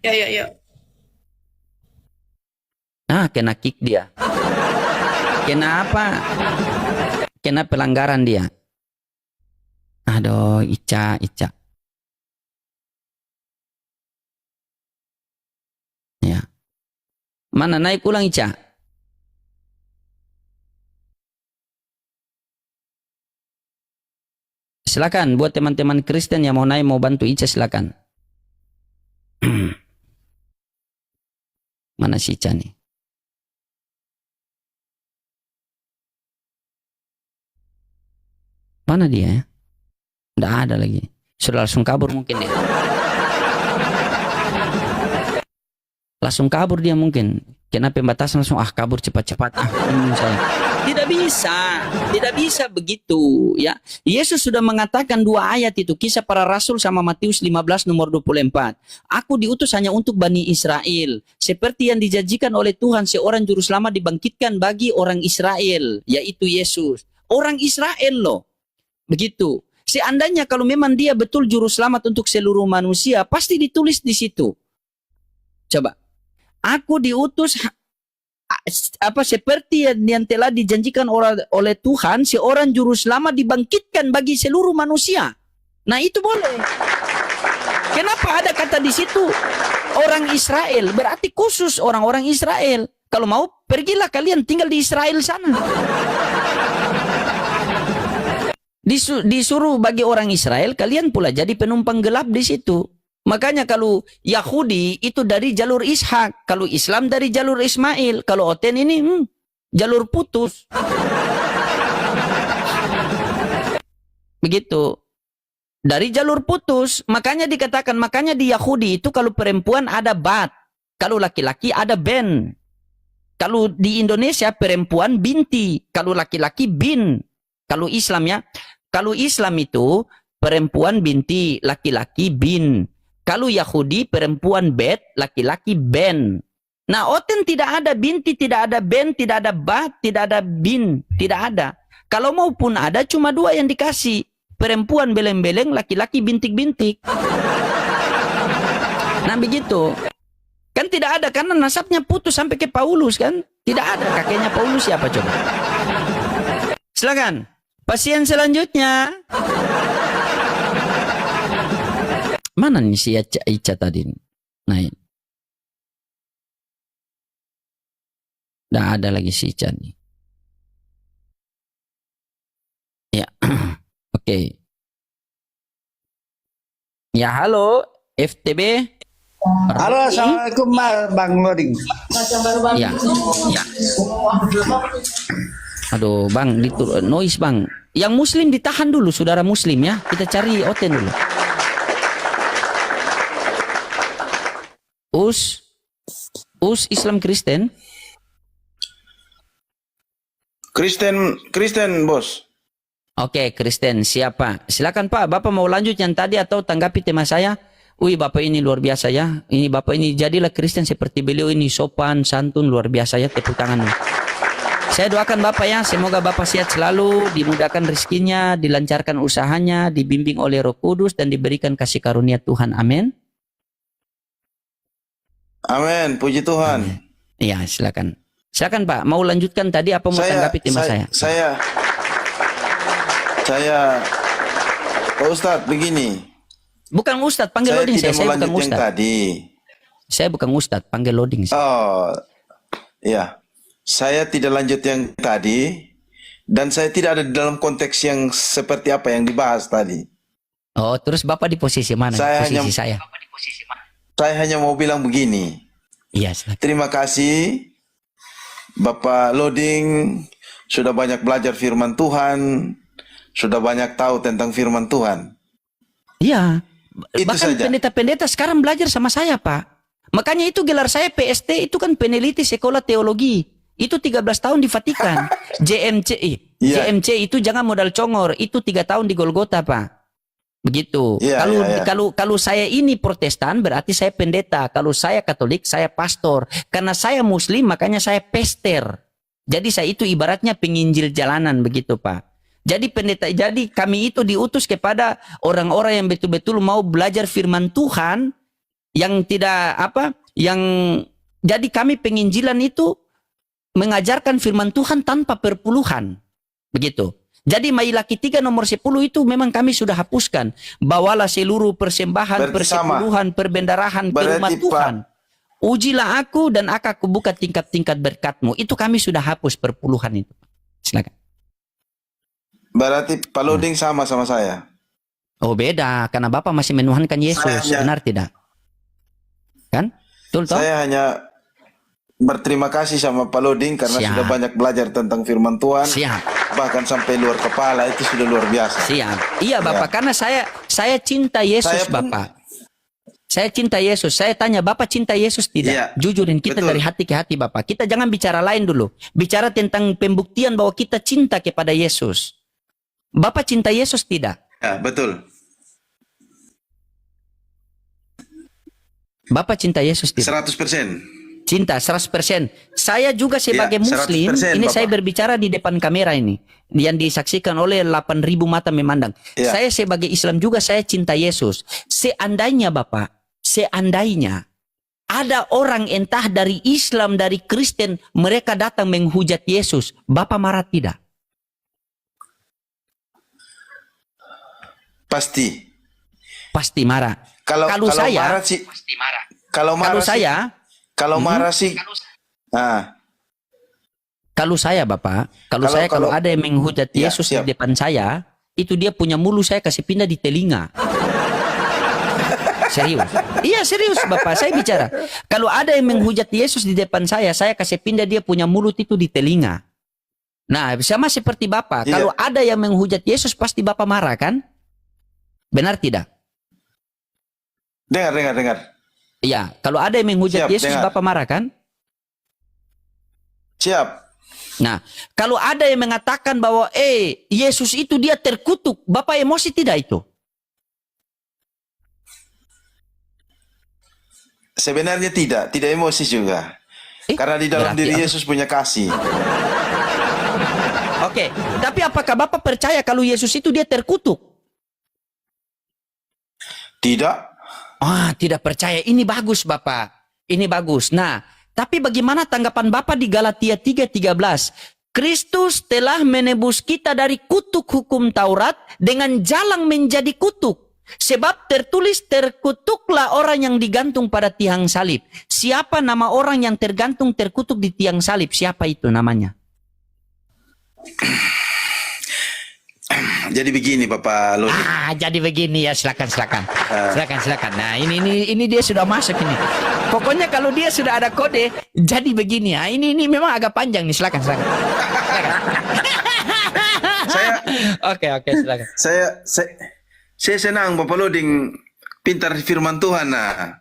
Ya. Kena kick dia. Kenapa? Kena pelanggaran dia. Aduh, Ica. Ya. Mana naik ulang Ica? Silakan buat teman-teman Kristen yang mau naik mau bantu Ica silakan. Mana si Ica nih? Mana dia ya? Nggak ada lagi. Sudah langsung kabur mungkin dia. Langsung kabur dia mungkin. Kena pembatasan langsung kabur cepat-cepat. Saya. Tidak bisa begitu ya. Yesus sudah mengatakan 2 ayat itu, Kisah Para Rasul sama Matius 15 nomor 24. Aku diutus hanya untuk Bani Israel, seperti yang dijanjikan oleh Tuhan seorang juru selamat dibangkitkan bagi orang Israel, yaitu Yesus. Orang Israel loh. Begitu. Seandainya kalau memang dia betul juru selamat untuk seluruh manusia, pasti ditulis di situ. Coba. Aku diutus seperti yang telah dijanjikan oleh Tuhan, seorang juru selamat dibangkitkan bagi seluruh manusia. Nah, itu boleh. Kenapa ada kata di situ orang Israel? Berarti khusus orang-orang Israel. Kalau mau, pergilah kalian tinggal di Israel sana. Disuruh bagi orang Israel, kalian pula jadi penumpang gelap di situ. Makanya kalau Yahudi itu dari jalur Ishak, kalau Islam dari jalur Ismail, kalau Oten ini jalur putus. Begitu. Dari jalur putus, makanya dikatakan, makanya di Yahudi itu kalau perempuan ada bat, kalau laki-laki ada ben. Kalau di Indonesia perempuan binti, kalau laki-laki bin. Kalau Islam ya, kalau Islam itu perempuan binti, laki-laki bin. Kalau Yahudi perempuan bet, laki-laki ben. Nah, Oten tidak ada binti, tidak ada ben, tidak ada bat, tidak ada bin, tidak ada. Kalau maupun ada cuma 2 yang dikasih. Perempuan beleng-beleng, laki-laki bintik-bintik. Nah, begitu. Kan tidak ada karena nasabnya putus sampai ke Paulus kan? Tidak ada. Kakeknya Paulus siapa coba? Silakan. Pasien selanjutnya. Mana nih si Ica tadi? Nah, tidak ada lagi si Ica nih. Ya, oke. Ya, halo FTB. Halo, assalamualaikum Bang Loding. Ya. Aduh, Bang, noise Bang. Yang Muslim ditahan dulu, saudara Muslim ya. Kita cari Oten dulu. Us Islam Kristen. Kristen bos. Oke, Kristen siapa? Silakan Pak, Bapak mau lanjut yang tadi atau tanggapi tema saya? Wih, Bapak ini luar biasa ya. Ini Bapak ini jadilah Kristen seperti beliau ini, sopan, santun, luar biasa ya, tepuk tangan. Saya doakan Bapak ya, semoga Bapak sehat selalu, dimudahkan rezekinya, dilancarkan usahanya, dibimbing oleh Roh Kudus dan diberikan kasih karunia Tuhan. Amin. Amin, puji Tuhan. Iya, silakan. Silakan Pak, mau lanjutkan tadi apa mau tanggapi tema saya? Saya Pak Ustadz begini. Bukan Ustadz, panggil Saya loading tidak saya bukan mau lanjut yang Ustadz. tadi. Saya bukan Ustadz, panggil loading saya. Oh, iya. Saya tidak lanjut yang tadi. Dan saya tidak ada di dalam konteks yang seperti apa yang dibahas tadi. Oh, terus Bapak di posisi mana? Posisi saya. Saya hanya mau bilang begini. Iya, silakan. Terima kasih Bapak Loading sudah banyak belajar firman Tuhan, sudah banyak tahu tentang firman Tuhan. Iya. Itu Bahkan saja. pendeta-pendeta sekarang belajar sama saya, Pak. Makanya itu gelar saya PST itu kan peneliti sekolah teologi. Itu 13 tahun di Vatikan. JMC, Iya. JMC itu jangan modal congor. Itu 3 tahun di Golgota, Pak. Begitu. Iya, Kalau iya, iya. kalau saya ini Protestan berarti saya pendeta. Kalau saya Katolik saya pastor. Karena saya Muslim makanya saya pester. Jadi saya itu ibaratnya penginjil jalanan begitu, Pak. Jadi pendeta, jadi kami itu diutus kepada orang-orang yang betul-betul mau belajar firman Tuhan yang tidak jadi kami penginjilan itu mengajarkan firman Tuhan tanpa perpuluhan. Begitu. Jadi Mailaki 3 nomor 10 itu memang kami sudah hapuskan. Bawalah seluruh persembahan, Berarti sama. persepuluhan, perbendarahan ke rumah Berarti, Tuhan. Ujilah aku dan aku buka tingkat-tingkat berkat-Mu. Itu kami sudah hapus perpuluhan itu. Silakan. Berarti Pak Loading sama saya. Oh beda, karena Bapak masih menuhankan Yesus. Saya- Benar tidak? Kan? Betul toh? Saya hanya berterima kasih sama Pak Loading karena Siap. sudah banyak belajar tentang firman Tuhan. Siap. Bahkan sampai luar kepala, itu sudah luar biasa. Siap. Iya Bapak, karena saya cinta Yesus Saya pun- Bapak. Saya cinta Yesus. Saya tanya, Bapak cinta Yesus tidak? Iya, Jujurin kita betul. dari hati ke hati Bapak. Kita jangan bicara lain dulu. Bicara tentang pembuktian bahwa kita cinta kepada Yesus. Bapak cinta Yesus tidak? Ya, betul. Bapak cinta Yesus tidak? 100%. Cinta 100%. Saya juga sebagai Ya, Muslim, 100%, ini Bapak. saya berbicara di depan kamera ini. Yang disaksikan oleh 8.000 mata memandang. Ya. Saya sebagai Islam juga saya cinta Yesus. Seandainya Bapak, seandainya ada orang entah dari Islam, dari Kristen, mereka datang menghujat Yesus. Bapak marah tidak? Pasti. Pasti marah. Kalau saya, marah sih, kalau marah sih, nah, kalau saya Bapak, kalau Kalau- ada yang menghujat Ya, Yesus siap. di depan saya, itu dia punya mulu saya kasih pindah di telinga. Serius. Iya serius Bapak, saya bicara. Kalau ada yang menghujat Yesus di depan saya kasih pindah dia punya mulut itu di telinga. Nah, sama seperti Bapak, Iya. kalau ada yang menghujat Yesus pasti Bapak marah kan? Benar tidak? dengar. Iya, kalau ada yang menghujat Siap, Yesus dengar. Bapak marah kan? Siap. Nah, kalau ada yang mengatakan bahwa Yesus itu dia terkutuk, Bapak emosi tidak itu? Sebenarnya tidak emosi juga. Karena di dalam berarti diri apa? Yesus punya kasih. Oke, tapi apakah Bapak percaya kalau Yesus itu dia terkutuk? Tidak. Tidak percaya. Ini bagus Bapak. Ini bagus. Nah, tapi bagaimana tanggapan Bapak di Galatia 3:13? Kristus telah menebus kita dari kutuk hukum Taurat dengan jalan menjadi kutuk. Sebab tertulis terkutuklah orang yang digantung pada tiang salib. Siapa nama orang yang tergantung terkutuk di tiang salib? Siapa itu namanya? Jadi begini Bapak Loading. Jadi begini ya, silakan. Silakan. Nah, ini dia sudah masuk ini. Pokoknya kalau dia sudah ada kode, jadi begini ya. Ini memang agak panjang nih, silakan. Oke, silakan. Saya senang Bapak Loading pintar di firman Tuhan. Nah,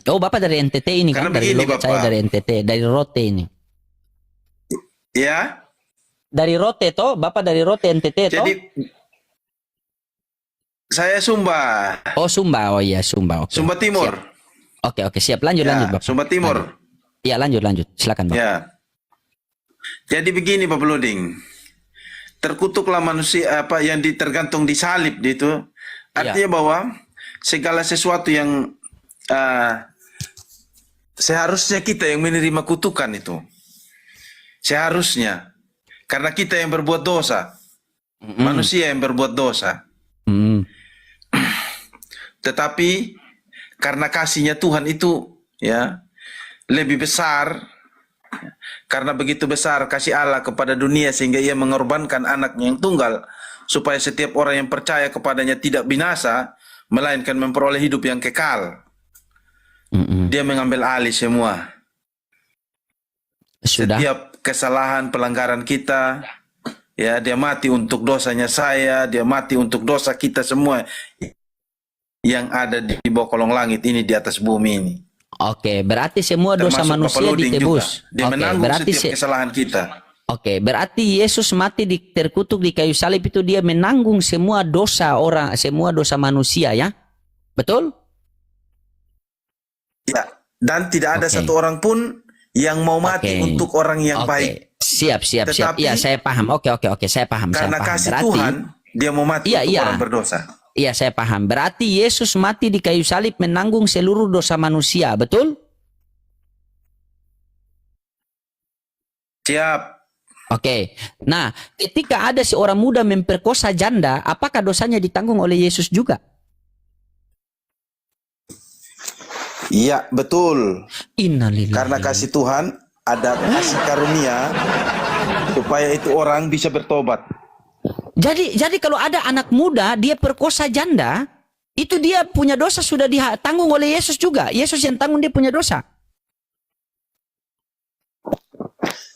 Oh, Bapak dari NTT ini kan? Karena Dari begini, logat saya Bapak. dari NTT, dari Rote ini. ya. Dari Rote toh, Bapak dari Rote NTT toh? Jadi saya Sumba. Oh, Sumba. Oh iya, Sumba. Oke. Sumba Timur. Oke, siap. Lanjut Ya, Bapak. Sumba Timur. Iya, lanjut. Silakan, Bapak. Ya. Jadi begini Bapak Loding. Terkutuklah manusia apa yang tergantung di salib itu. Artinya bahwa segala sesuatu yang seharusnya kita yang menerima kutukan itu. Seharusnya. Karena kita yang berbuat dosa. Manusia yang berbuat dosa. Tetapi karena kasihnya Tuhan itu ya lebih besar. Karena begitu besar kasih Allah kepada dunia sehingga ia mengorbankan anaknya yang tunggal supaya setiap orang yang percaya kepadanya tidak binasa melainkan memperoleh hidup yang kekal. Dia mengambil alih semua. Sudah. Setiap kesalahan pelanggaran kita, ya dia mati untuk dosanya saya, dia mati untuk dosa kita semua yang ada di bawah kolong langit ini di atas bumi ini. Oke, berarti semua dosa Termasuk manusia Bapak Loding ditebus. juga. Dia menanggung berarti setiap kesalahan kita. Oke, berarti Yesus mati terkutuk di kayu salib itu dia menanggung semua dosa orang, semua dosa manusia ya. Betul? Ya, dan tidak ada satu orang pun yang mau mati untuk orang yang baik. Siap. Tetapi, Iya, saya paham. Oke, saya paham. Karena saya paham. kasih Berarti, Tuhan, dia mau mati untuk orang berdosa. Iya, saya paham. Berarti Yesus mati di kayu salib menanggung seluruh dosa manusia, betul? Siap. Oke. Nah, ketika ada seorang muda memperkosa janda, apakah dosanya ditanggung oleh Yesus juga? Iya, betul. Innalillahi. Karena kasih Tuhan ada kasih karunia supaya itu orang bisa bertobat. Jadi kalau ada anak muda dia perkosa janda, itu dia punya dosa sudah ditanggung oleh Yesus juga. Yesus yang tanggung dia punya dosa.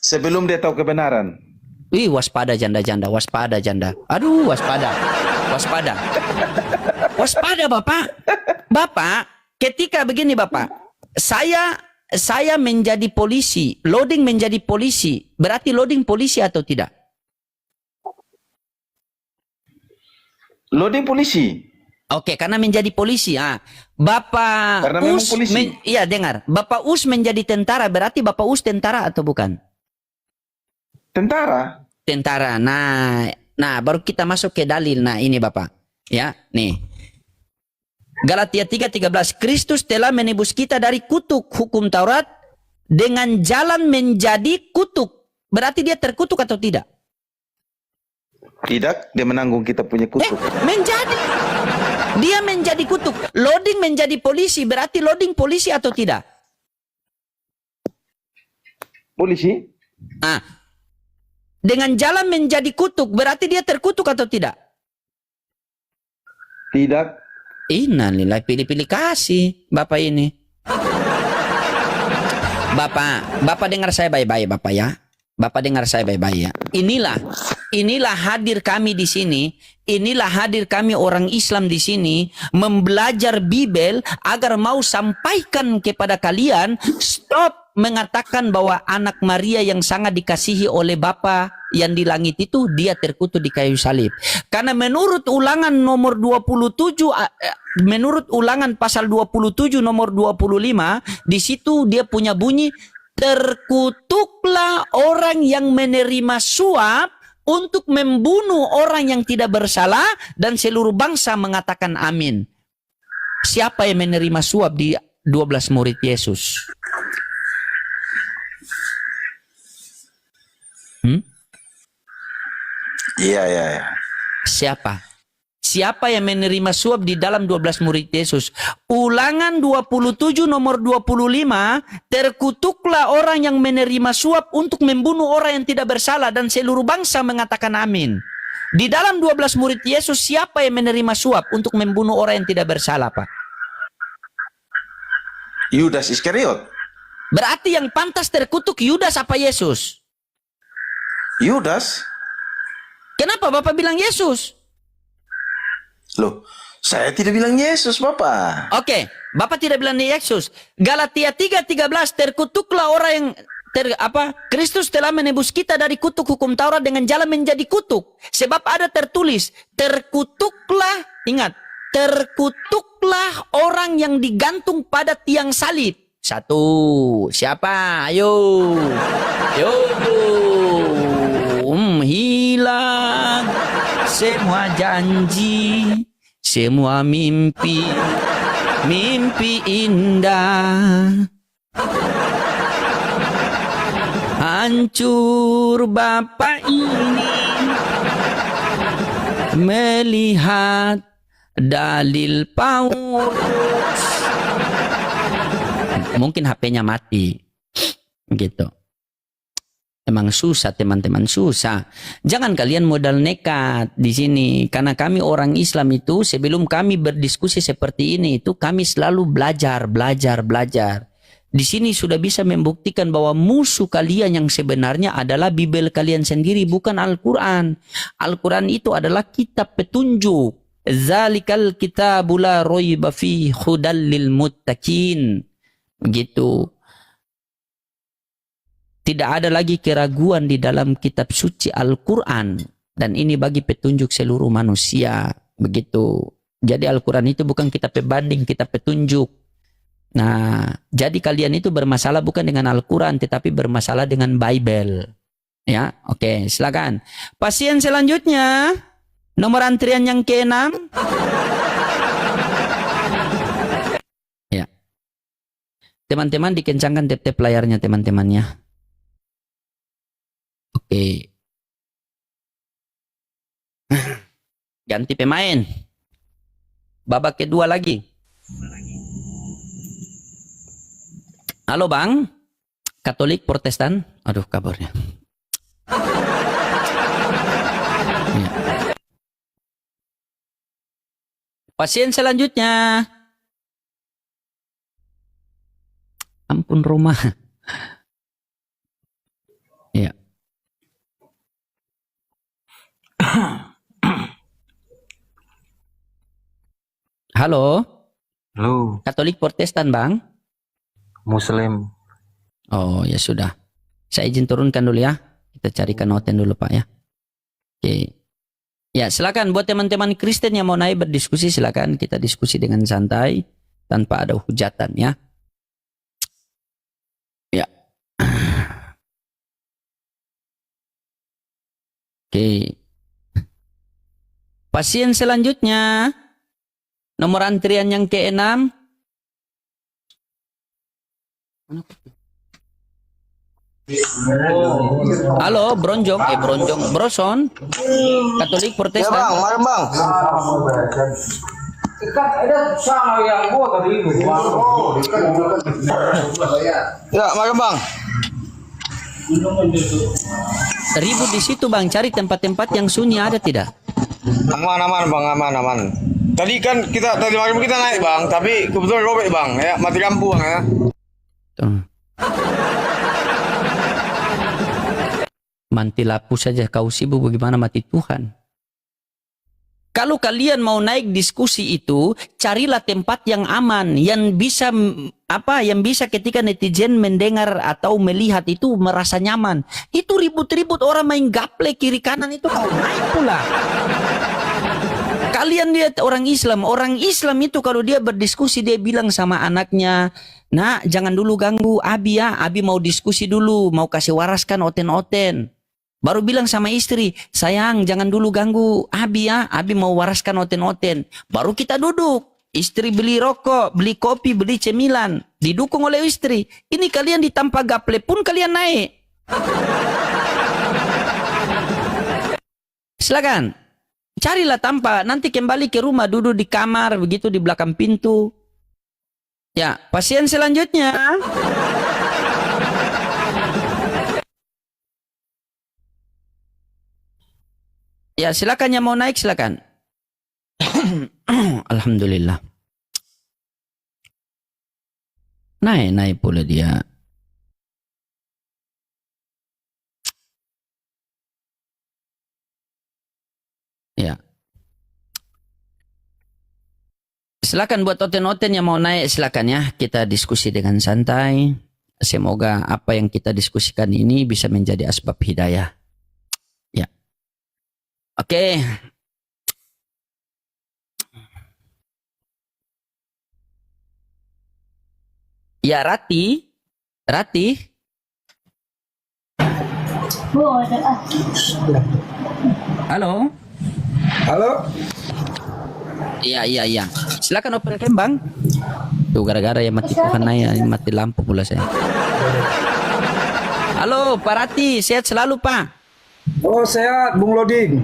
Sebelum dia tahu kebenaran. Wih, waspada janda-janda, waspada janda. Aduh, waspada. Waspada Bapak. Bapak, ketika begini Bapak, saya menjadi polisi, Loding menjadi polisi, berarti Loding polisi atau tidak? Loding polisi. Oke, karena menjadi polisi. Bapak Karena memang Us, polisi. iya dengar. Bapak Us menjadi tentara, berarti Bapak Us tentara atau bukan? Tentara. Tentara. Nah, baru kita masuk ke dalil. Nah, ini Bapak. Ya, nih. Galatia 3:13. Kristus telah menebus kita dari kutuk hukum Taurat dengan jalan menjadi kutuk. Berarti dia terkutuk atau tidak? Tidak, dia menanggung kita punya kutuk. Menjadi. Dia menjadi kutuk. Loding menjadi polisi. Berarti Loding polisi atau tidak? Polisi? Dengan jalan menjadi kutuk. Berarti dia terkutuk atau tidak? Tidak. Innalillahi, pilih-pilih kasih Bapak ini. Bapak dengar saya baik-baik Bapak ya. Bapak dengar saya baik-baik ya. Inilah hadir kami di sini. Inilah hadir kami orang Islam di sini membelajar Bible agar mau sampaikan kepada kalian stop mengatakan bahwa anak Maria yang sangat dikasihi oleh Bapa yang di langit itu dia terkutuk di kayu salib. Karena menurut Ulangan nomor 27 menurut Ulangan pasal 27 nomor 25 di situ dia punya bunyi terkutuklah orang yang menerima suap untuk membunuh orang yang tidak bersalah dan seluruh bangsa mengatakan amin. Siapa yang menerima suap di 12 murid Yesus? Iya. Siapa yang menerima suap di dalam 12 murid Yesus? Ulangan 27 nomor 25, terkutuklah orang yang menerima suap untuk membunuh orang yang tidak bersalah dan seluruh bangsa mengatakan amin. Di dalam 12 murid Yesus siapa yang menerima suap untuk membunuh orang yang tidak bersalah, Pak? Yudas Iskariot. Berarti yang pantas terkutuk Yudas apa Yesus? Yudas. Kenapa Bapak bilang Yesus? Loh, saya tidak bilang Yesus, Bapak. Oke, Bapak tidak bilang Yesus. Galatia 3:13, terkutuklah orang yang Kristus telah menebus kita dari kutuk hukum Taurat dengan jalan menjadi kutuk. Sebab ada tertulis, terkutuklah, ingat, terkutuklah orang yang digantung pada tiang salib. Satu, siapa? Ayo. semua janji, semua mimpi, mimpi indah. Hancur Bapak ini melihat dalil Paulus. Mungkin HP-nya mati. Gitu. Emang susah teman-teman, susah. Jangan kalian modal nekat di sini. Karena kami orang Islam itu sebelum kami berdiskusi seperti ini itu kami selalu belajar. Di sini sudah bisa membuktikan bahwa musuh kalian yang sebenarnya adalah Bible kalian sendiri, bukan Al-Quran. Al-Quran itu adalah kitab petunjuk. Zalikal kitabul la raiba fihi hudal lil muttaqin. Begitu. Tidak ada lagi keraguan di dalam kitab suci Al-Quran. Dan ini bagi petunjuk seluruh manusia. Begitu. Jadi Al-Quran itu bukan kitab pembanding, kitab petunjuk. Nah, jadi kalian itu bermasalah bukan dengan Al-Quran, tetapi bermasalah dengan Bible. Ya, oke, silakan. Pasien selanjutnya, nomor antrian yang ke-6. Ya. Teman-teman dikencangkan tap-tap layarnya teman-temannya. Oke. Ganti pemain. Babak kedua lagi. Halo Bang. Katolik Protestan. Aduh kabarnya. Ya. Pasien selanjutnya. Ampun rumah. Ya. Halo. Halo, Katolik Protestan, Bang? Muslim. Oh, ya sudah. Saya izin turunkan dulu ya. Kita carikan noten dulu, Pak ya. Oke. Ya, silakan buat teman-teman Kristen yang mau naik berdiskusi, silakan kita diskusi dengan santai tanpa ada hujatan ya. Ya. Oke. Pasien selanjutnya. Nomor antrian yang ke-6. Halo, Bronjong, Broson. Katolik Protestan. Ya bang, mari bang. Ya, mari bang. Ribut di situ bang, cari tempat-tempat yang sunyi ada tidak? Aman bang, aman. Tadi malam kita naik bang, tapi kebetulan robek bang, ya mati lampu bang ya. Tuh. Mati lampu saja kau sibuk, bagaimana mati Tuhan? Kalau kalian mau naik diskusi itu, carilah tempat yang aman, yang bisa ketika netizen mendengar atau melihat itu merasa nyaman. Itu ribut-ribut orang main gaple kiri kanan itu kau naik pula. Kalian lihat orang Islam itu kalau dia berdiskusi dia bilang sama anaknya, "Nak, jangan dulu ganggu Abi ya, Abi mau diskusi dulu, mau kasih waraskan oten-oten." Baru bilang sama istri, "Sayang, jangan dulu ganggu Abi ya, Abi mau waraskan oten-oten." Baru kita duduk. Istri beli rokok, beli kopi, beli cemilan, didukung oleh istri. Ini kalian ditampa gaple pun kalian naik. Silakan. Carilah tanpa, nanti kembali ke rumah, duduk di kamar, begitu di belakang pintu. Ya, pasien selanjutnya. Ya, silakan yang mau naik, silakan. Alhamdulillah. Naik pula dia. Ya. Silakan buat oten-oten yang mau naik, silakan ya. Kita diskusi dengan santai. Semoga apa yang kita diskusikan ini bisa menjadi asbab hidayah. Ya. Oke. Ya, Rati. Oh, ada Halo. Halo? Iya. Silakan open cam, Bang. Tuh gara-gara ya mati Tuhan ya, mati lampu pula saya. Halo, Pak Rati, sehat selalu, Pak. Oh, sehat, Bung Loding.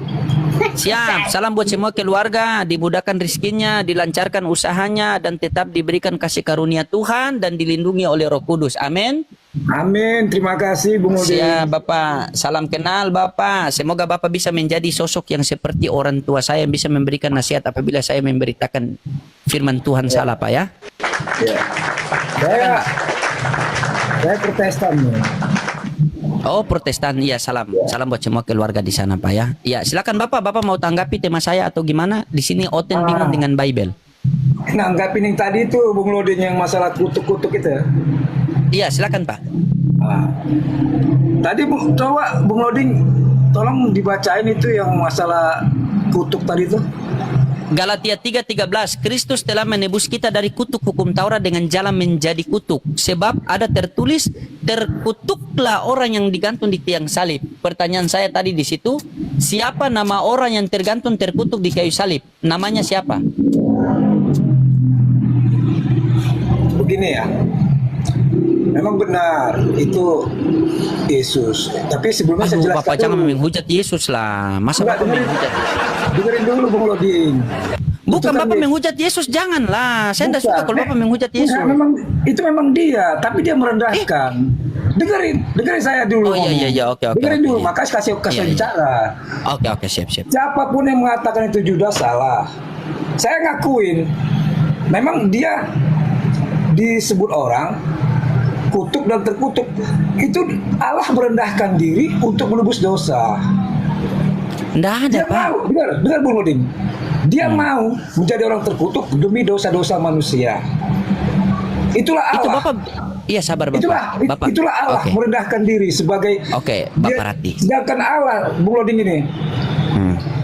Siap, salam buat semua keluarga, dimudahkan rezekinya, dilancarkan usahanya, dan tetap diberikan kasih karunia Tuhan dan dilindungi oleh Roh Kudus. Amin. Amin, terima kasih Bung Loding. Siap, Bapak. Salam kenal, Bapak. Semoga Bapak bisa menjadi sosok yang seperti orang tua saya yang bisa memberikan nasihat apabila saya memberitakan firman Tuhan salah, Pak ya. Ya. Saya Protestan ya. Oh, Protestan. Iya, salam. Salam buat semua keluarga di sana, Pak ya. Iya, silakan Bapak. Bapak mau tanggapi tema saya atau gimana? Di sini Oten bingung dengan Bible. Nanggapin yang tadi itu Bung Loding yang masalah kutuk-kutuk itu ya. Iya, silakan, Pak. Tadi coba Bung Loding tolong dibacain itu yang masalah kutuk tadi itu. Galatia 3:13, Kristus telah menebus kita dari kutuk hukum Taurat dengan jalan menjadi kutuk. Sebab ada tertulis, terkutuklah orang yang digantung di tiang salib. Pertanyaan saya tadi di situ, siapa nama orang yang tergantung terkutuk di kayu salib? Namanya siapa? Begini ya, memang benar itu Yesus. Tapi sebelumnya saya jelaskan Bapak jangan dulu. menghujat Yesus lah. Masa Enggak, Bapak menghujat? dengerin dulu Bung Loding. Bukan Itu kan Bapak menghujat Yesus, janganlah. Saya tidak suka kalau Bapak menghujat Yesus. Enggak, itu memang dia, tapi dia merendahkan. Dengerin saya dulu. Oh iya, oke. Dengerin dulu, Iya. makanya kasih Iya. bicara. Oke, siap. Siapapun yang mengatakan itu Judas salah. Saya ngakuin, memang dia disebut orang kutuk dan terkutuk. Itu Allah merendahkan diri untuk menebus dosa. Nggak ada, Dia Pak. mau, dengar Bung Loding. Dia mau menjadi orang terkutuk demi dosa-dosa manusia. Itulah Allah. Itu Bapak, iya sabar Bapak. Itulah Allah Oke. merendahkan diri sebagai. Oke, Bapak Rati. Sedangkan Allah, Bung Loding ini.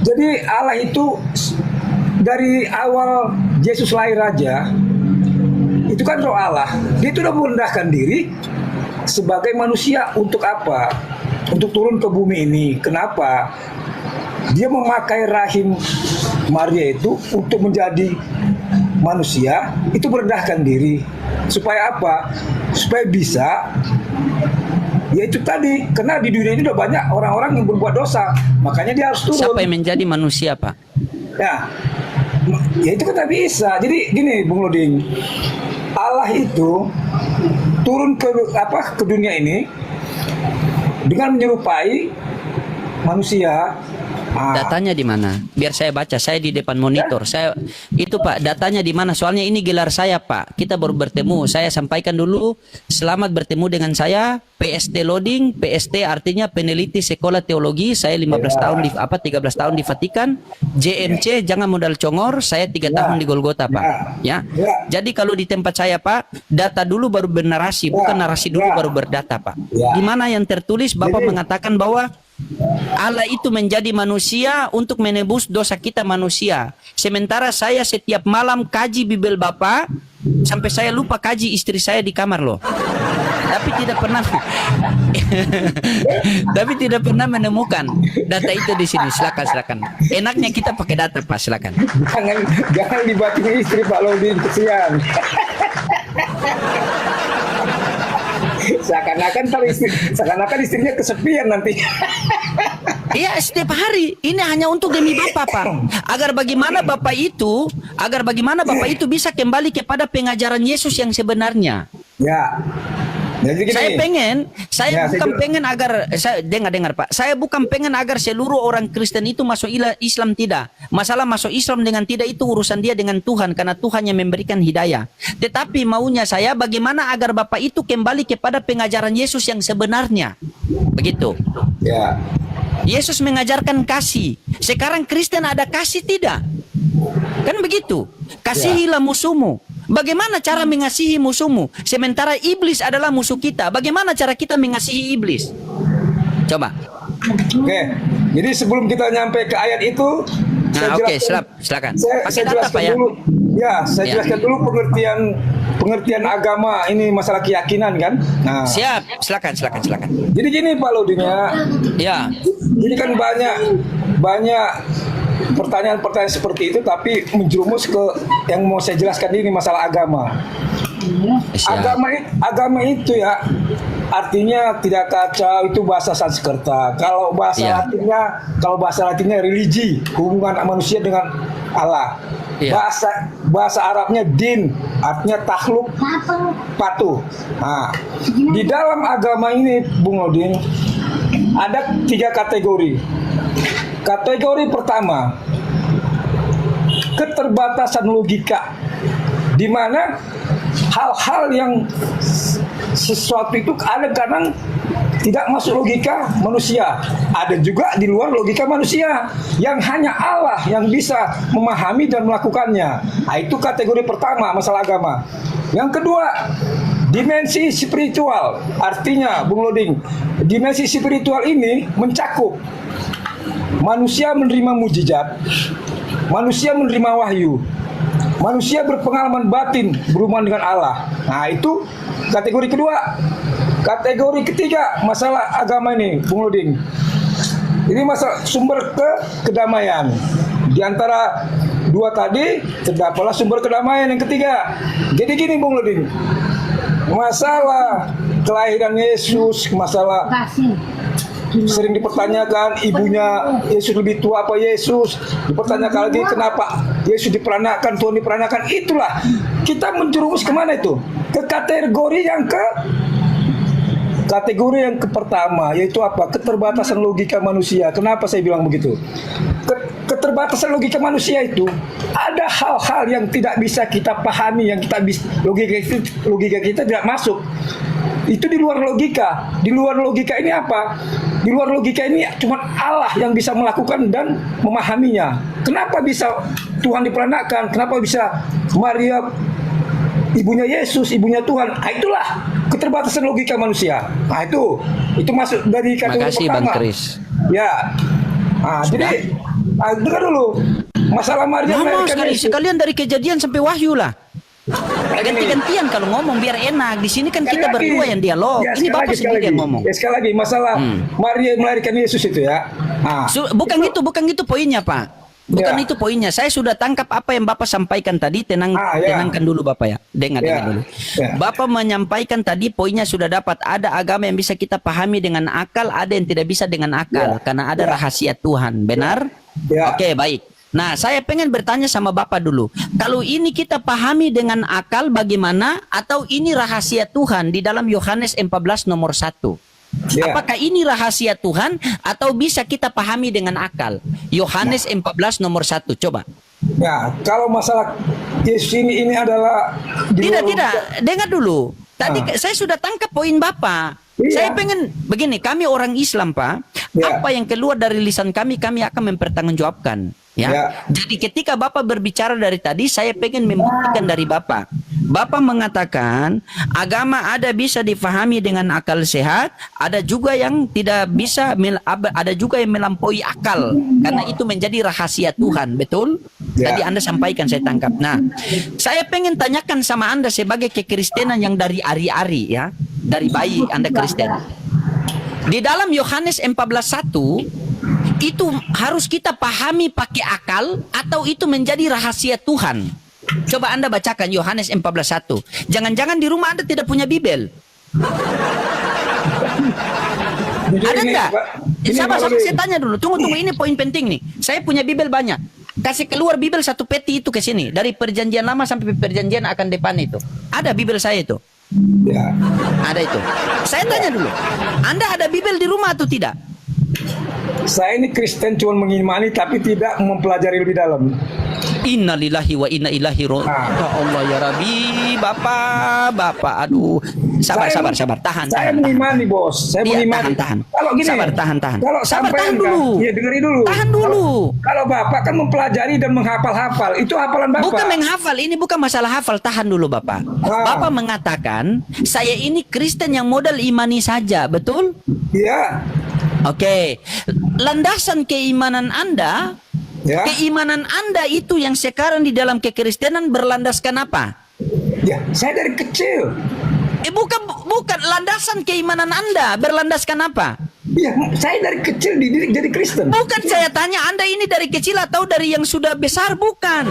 Jadi Allah itu dari awal Yesus lahir aja, itu kan roh Allah. Dia itu udah merendahkan diri sebagai manusia untuk apa? Untuk turun ke bumi ini. Kenapa? Dia memakai rahim Maria itu untuk menjadi manusia, itu merendahkan diri. Supaya apa? Supaya bisa, ya itu tadi, karena di dunia ini udah banyak orang-orang yang berbuat dosa, makanya dia harus turun. Siapa yang menjadi manusia, Pak? Ya itu kan tak bisa. Jadi gini Bung Loding, Allah itu turun ke dunia ini dengan menyerupai manusia. Datanya di mana? Biar saya baca. Saya di depan monitor. Saya itu Pak, datanya di mana? Soalnya ini gelar saya, Pak. Kita baru bertemu. Saya sampaikan dulu. Selamat bertemu dengan saya. PST Loding. PST artinya peneliti sekolah teologi. Saya 13 tahun di Vatikan. JMC jangan modal congor. Saya 3 tahun di Golgota, Pak. Ya. Jadi kalau di tempat saya, Pak, data dulu baru bernarasi, bukan narasi dulu baru berdata, Pak. Di mana yang tertulis Bapak mengatakan bahwa Allah itu menjadi manusia untuk menebus dosa kita manusia. Sementara saya setiap malam kaji Bible Bapak sampai saya lupa kaji istri saya di kamar loh. Tapi tidak pernah menemukan data itu di sini. Silakan. Enaknya kita pakai data, Pak. Silakan. Jangan dibatin istri Pak Loding, kesian. Seakan-akan istrinya kesepian nanti. Iya, setiap hari. Ini hanya untuk demi Bapak, Pak. Agar bagaimana Bapak itu bisa kembali kepada pengajaran Yesus yang sebenarnya. Ya. Jadi gini, saya bukan pengen agar dengar Pak. Saya bukan pengen agar seluruh orang Kristen itu masuk Islam, tidak. Masalah masuk Islam dengan tidak itu urusan dia dengan Tuhan, karena Tuhan yang memberikan hidayah. Tetapi maunya saya bagaimana agar Bapak itu kembali kepada pengajaran Yesus yang sebenarnya. Begitu. Ya. Yesus mengajarkan kasih. Sekarang Kristen ada kasih tidak? Kan begitu. Kasihilah musuhmu. Bagaimana cara mengasihi musuhmu? Sementara iblis adalah musuh kita. Bagaimana cara kita mengasihi iblis? Coba. Oke. Jadi sebelum kita nyampe ke ayat itu, silakan. Saya jelaskan Pak, ya? dulu. Ya, saya jelaskan dulu pengertian agama ini, masalah keyakinan kan. Nah. Siap, silakan. Jadi gini Pak Loding ya. Ya. Ini kan banyak pertanyaan-pertanyaan seperti itu, tapi menjerumus ke yang mau saya jelaskan ini, masalah agama. Siap. Agama itu ya artinya tidak kacau, itu bahasa Sanskerta. Kalau bahasa Iya. Latinnya religi, hubungan manusia dengan Allah. Iya. Bahasa Arabnya din, artinya takhluk, patuh. Nah, di dalam agama ini, Bung Odin, ada 3 kategori. Kategori pertama, keterbatasan logika, di mana hal-hal yang sesuatu itu kadang-kadang tidak masuk logika manusia. Ada juga di luar logika manusia yang hanya Allah yang bisa memahami dan melakukannya. Nah, itu kategori pertama masalah agama. Yang kedua, dimensi spiritual. Artinya, Bung Loding, dimensi spiritual ini mencakup manusia menerima mujizat, manusia menerima wahyu, manusia berpengalaman batin berhubungan dengan Allah. Nah, itu kategori kedua. Kategori ketiga masalah agama ini, Bung Loding, ini masalah sumber kedamaian. Di antara 2 tadi terdapatlah sumber kedamaian yang ketiga. Jadi gini, Bung Loding, masalah kelahiran Yesus, masalah sering dipertanyakan, ibunya Yesus lebih tua apa Yesus, dipertanyakan lagi kenapa Yesus diperanakan, Tuhan diperanakan. Itulah kita menjerumus kemana itu, ke kategori yang pertama, yaitu apa? Keterbatasan logika manusia. Kenapa saya bilang begitu? Keterbatasan logika manusia itu ada hal-hal yang tidak bisa kita pahami, yang logika kita tidak masuk. Itu di luar logika. Di luar logika ini apa? Di luar logika ini cuma Allah yang bisa melakukan dan memahaminya. Kenapa bisa Tuhan diperanakan? Kenapa bisa Maria ibunya Yesus, ibunya Tuhan? Nah, itulah keterbatasan logika manusia. Nah, itu masuk dari kategori Makasih pertama. Bang Kris. Ya. Nah, jadi dengar dulu. Masalah Maria Ngomong melahirkan Yesus. sekalian dari Kejadian sampai Wahyu lah. Ganti-gantian kalau ngomong biar enak. Di sini kan Sekali kita lagi. berdua yang dialog. Ya, Ini sekali Bapak lagi, sendiri yang ngomong. Ya, sekali lagi masalah Maria melahirkan Yesus itu ya. Nah, Bukan itu poinnya, Pak. Bukan Ya. itu poinnya. Saya sudah tangkap apa yang Bapak sampaikan tadi. Tenangkan dulu Bapak ya. Dengar dulu. Ya. Bapak menyampaikan tadi poinnya sudah dapat. Ada agama yang bisa kita pahami dengan akal, ada yang tidak bisa dengan akal. Karena ada rahasia Tuhan. Benar? Ya. Oke, baik. Nah, saya pengen bertanya sama Bapak dulu. Kalau ini kita pahami dengan akal bagaimana? Atau ini rahasia Tuhan di dalam Yohanes 14 nomor 1? Ya. Apakah ini rahasia Tuhan atau bisa kita pahami dengan akal? Yohanes 14 nomor 1, coba. Ya, kalau masalah Yesus ini adalah Tidak. Dengar dulu. Tadi saya sudah tangkap poin Bapak. Iya. Saya pengen begini, kami orang Islam, Pak. Ya. Apa yang keluar dari lisan kami akan mempertanggungjawabkan. Ya. Jadi ketika Bapak berbicara dari tadi, saya pengen membuktikan dari Bapak. Bapak mengatakan agama ada bisa difahami dengan akal sehat, ada juga yang tidak bisa, ada juga yang melampaui akal karena itu menjadi rahasia Tuhan, betul? Ya. Tadi Anda sampaikan, saya tangkap. Nah, saya pengen tanyakan sama Anda sebagai kekristenan yang dari ari-ari ya, dari bayi Anda Kristen. Di dalam Yohanes 14:1 itu harus kita pahami pakai akal atau itu menjadi rahasia Tuhan? Coba Anda bacakan Yohanes 14:1. Jangan-jangan di rumah Anda tidak punya Bibel. Ada enggak? Sabar, saya tanya dulu. Tunggu, ini poin penting nih. Saya punya Bibel banyak. Kasih keluar Bibel 1 peti itu ke sini. Dari perjanjian lama sampai perjanjian akan depan itu. Ada Bibel saya itu. Ya. Ada itu. Saya tanya dulu. Anda ada Bibel di rumah atau tidak? Saya ini Kristen cuma mengimani tapi tidak mempelajari lebih dalam. Innalillahi wa inna ilaihi raji'un. Ya Allah ya Rabbi, Bapak, aduh. Sabar. Tahan. Saya mengimani, Bos. Saya mengimani. Tahan. Kalau gini, Tahan. Kalau Tahan dulu. Iya, dengerin dulu. Tahan dulu. Kalau Bapak kan mempelajari dan menghafal-hafal, itu hafalan Bapak. Bukan menghafal, ini bukan masalah hafal. Tahan dulu, Bapak. Bapak mengatakan, saya ini Kristen yang modal imani saja, betul? Iya. Oke. Landasan keimanan Anda, keimanan Anda itu yang sekarang di dalam kekristenan berlandaskan apa? Ya, saya dari kecil. Bukan landasan keimanan Anda berlandaskan apa? Ya, saya dari kecil dididik jadi Kristen. Bukan saya tanya Anda ini dari kecil atau dari yang sudah besar, bukan.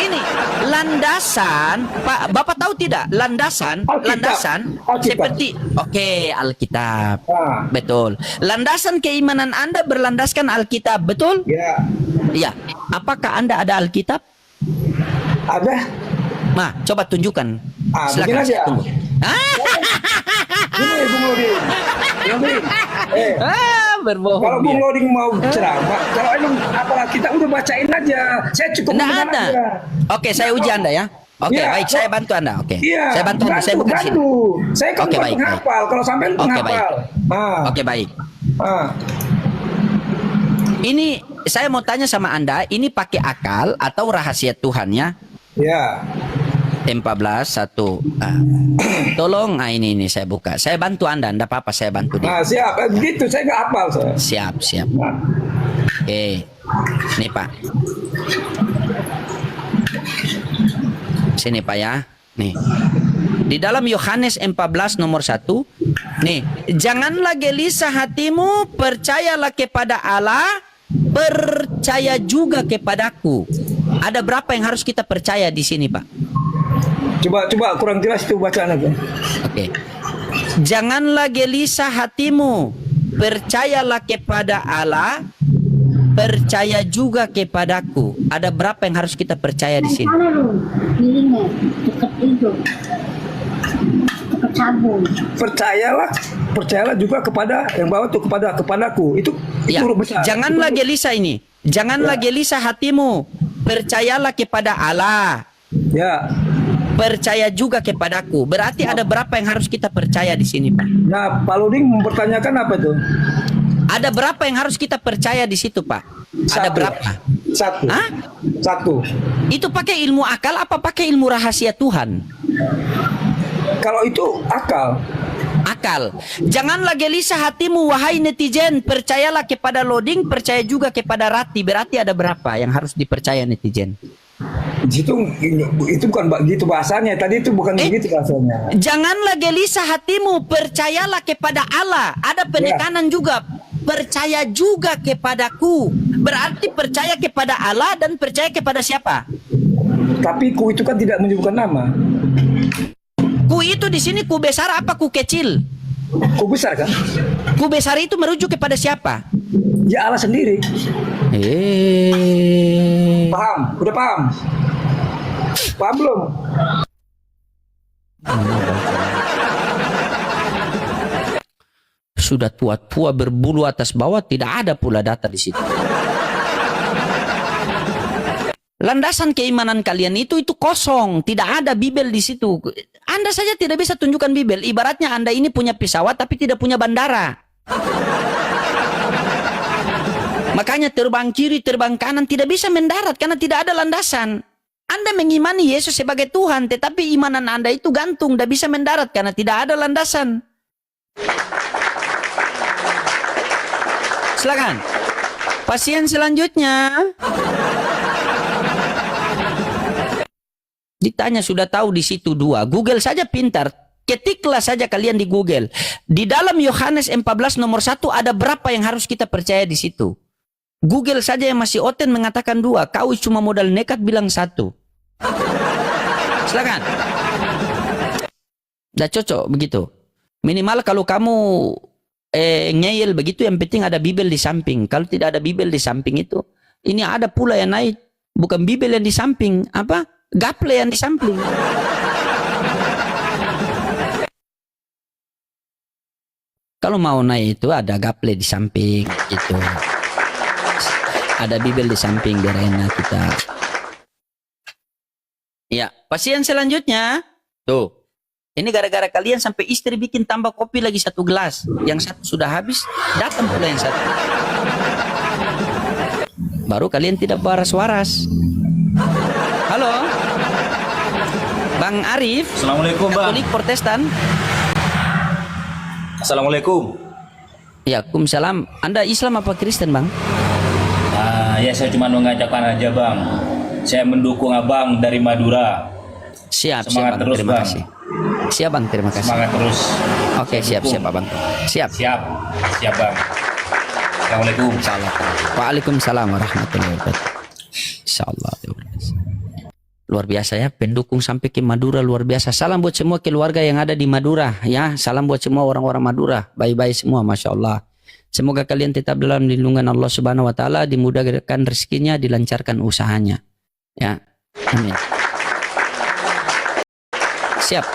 Ini landasan, Pak, Bapak tahu tidak? Landasan, Alkitab. landasan Alkitab. seperti Alkitab. Ah. Betul. Landasan keimanan Anda berlandaskan Alkitab, betul? Ya, Iya. Apakah Anda ada Alkitab? ada. Nah, coba tunjukkan. Ah, Silakan, begini aja. saya tunggu. Ini Bung Loding. Loding. Berbohong. Kalau Bung dia. Loding mau ceramah, kalau emang apalah kita udah bacain aja. Saya cukup Nggak mendengar ada. aja. Oke, saya uji Anda ya. Oke, Iya, baik, saya bantu Anda. Oke. Iya, Saya bantu Anda. Saya bukan sini. bantu. Saya kan Oke, bukan baik, penghafal. Kalau sampai Oke, penghafal. Oke, baik. Ah. Ini saya mau tanya sama Anda, ini pakai akal atau rahasia Tuhannya? Ya. 14:1. Tolong, ini saya buka. Saya bantu Anda, enggak apa-apa, saya bantu dia. Nah, siap. Begitu saya nggak hafal saya. Siap, siap. Nah. Oke. Nih, Pak. Sini, Pak ya. Nih. Di dalam Yohanes 14 nomor 1. Nih, janganlah gelisah hatimu, percayalah kepada Allah, percaya juga kepadaku. Ada berapa yang harus kita percaya di sini, Pak? Coba kurang jelas itu bacaan aja. Oke. Janganlah gelisah hatimu, percayalah kepada Allah, percaya juga kepadaku. Ada berapa yang harus kita percaya di sini? Mana lu? Pilihnya dekat itu. Dekat sabun. Percayalah juga kepada yang bawa tuh kepadaku. Itu huruf besar. Janganlah Itu- gelisah ini. Janganlah gelisah hatimu, percayalah kepada Allah. Ya. Percaya juga kepadaku. Berarti ada berapa yang harus kita percaya di sini, Pak? Nah, Pak Loding mempertanyakan apa itu? Ada berapa yang harus kita percaya di situ, Pak? Ada berapa? Satu. Hah? Satu. Itu pakai ilmu akal apa pakai ilmu rahasia Tuhan? Kalau itu akal. Akal. Janganlah gelisah hatimu, wahai netizen. Percayalah kepada Loding, percaya juga kepada Rati. Berarti ada berapa yang harus dipercaya netizen? Itu bukan begitu bahasanya. Tadi itu bukan begitu bahasanya. Janganlah gelisah hatimu, percayalah kepada Allah. Ada penekanan juga. Percaya juga kepadaku. Berarti percaya kepada Allah dan percaya kepada siapa? Tapi ku itu kan tidak menyebutkan nama. Ku itu di sini ku besar apa ku kecil? Ku besar kan? Ku besar itu merujuk kepada siapa? Ya Allah sendiri. Paham? Udah paham? Paham belum? Sudah tua-tua berbulu atas bawah, tidak ada pula data di situ. Landasan keimanan kalian itu kosong, tidak ada Bibel di situ. Anda saja tidak bisa tunjukkan Bibel. Ibaratnya Anda ini punya pesawat tapi tidak punya bandara. Makanya terbang kiri, terbang kanan tidak bisa mendarat karena tidak ada landasan. Anda mengimani Yesus sebagai Tuhan, tetapi imanan Anda itu gantung, tidak bisa mendarat karena tidak ada landasan. Silakan. Pasien selanjutnya. Ditanya sudah tahu di situ 2. Google saja pintar. Ketiklah saja kalian di Google. Di dalam Yohanes 14 nomor 1 ada berapa yang harus kita percaya di situ? Google saja yang masih oten mengatakan 2. Kau cuma modal nekat bilang 1. Silakan. Udah cocok begitu. Minimal kalau kamu ngeyel begitu, yang penting ada Bibel di samping. Kalau tidak ada Bibel di samping itu, ini ada pula yang naik. Bukan Bibel yang di samping. Apa? Gaple yang di samping. Kalau mau naik itu ada gaple di samping gitu. Ada Bibel di samping biar enak kita. Ya, pasien selanjutnya. Tuh. Ini gara-gara kalian sampai istri bikin tambah kopi lagi 1 gelas. Yang 1 sudah habis, datang pula yang 1. Baru kalian tidak waras-waras. Halo. Bang Arif. Assalamualaikum, Bang. Katolik Protestan. Assalamualaikum. Ya, Waalaikumsalam. Anda Islam apa Kristen, Bang? Ya, saya cuma mengajakkan aja, Bang. Saya mendukung Abang dari Madura. Siap, Semangat siap, Bang. terus, Terima Bang. kasih. Siap, Bang. Terima kasih. Semangat terus. Oke, siap, siap, Abang. Siap. Siap, Bang. Assalamualaikum. Insyaallah. Waalaikumsalam warahmatullahi wabarakatuh. Insyaallah. Luar biasa ya, pendukung sampai ke Madura, luar biasa. Salam buat semua keluarga yang ada di Madura ya. Salam buat semua orang-orang Madura. Bye-bye semua, Masya Allah. Semoga kalian tetap dalam lindungan Allah Subhanahu wa taala, dimudahkan rezekinya, dilancarkan usahanya. Ya. Amin. Siap.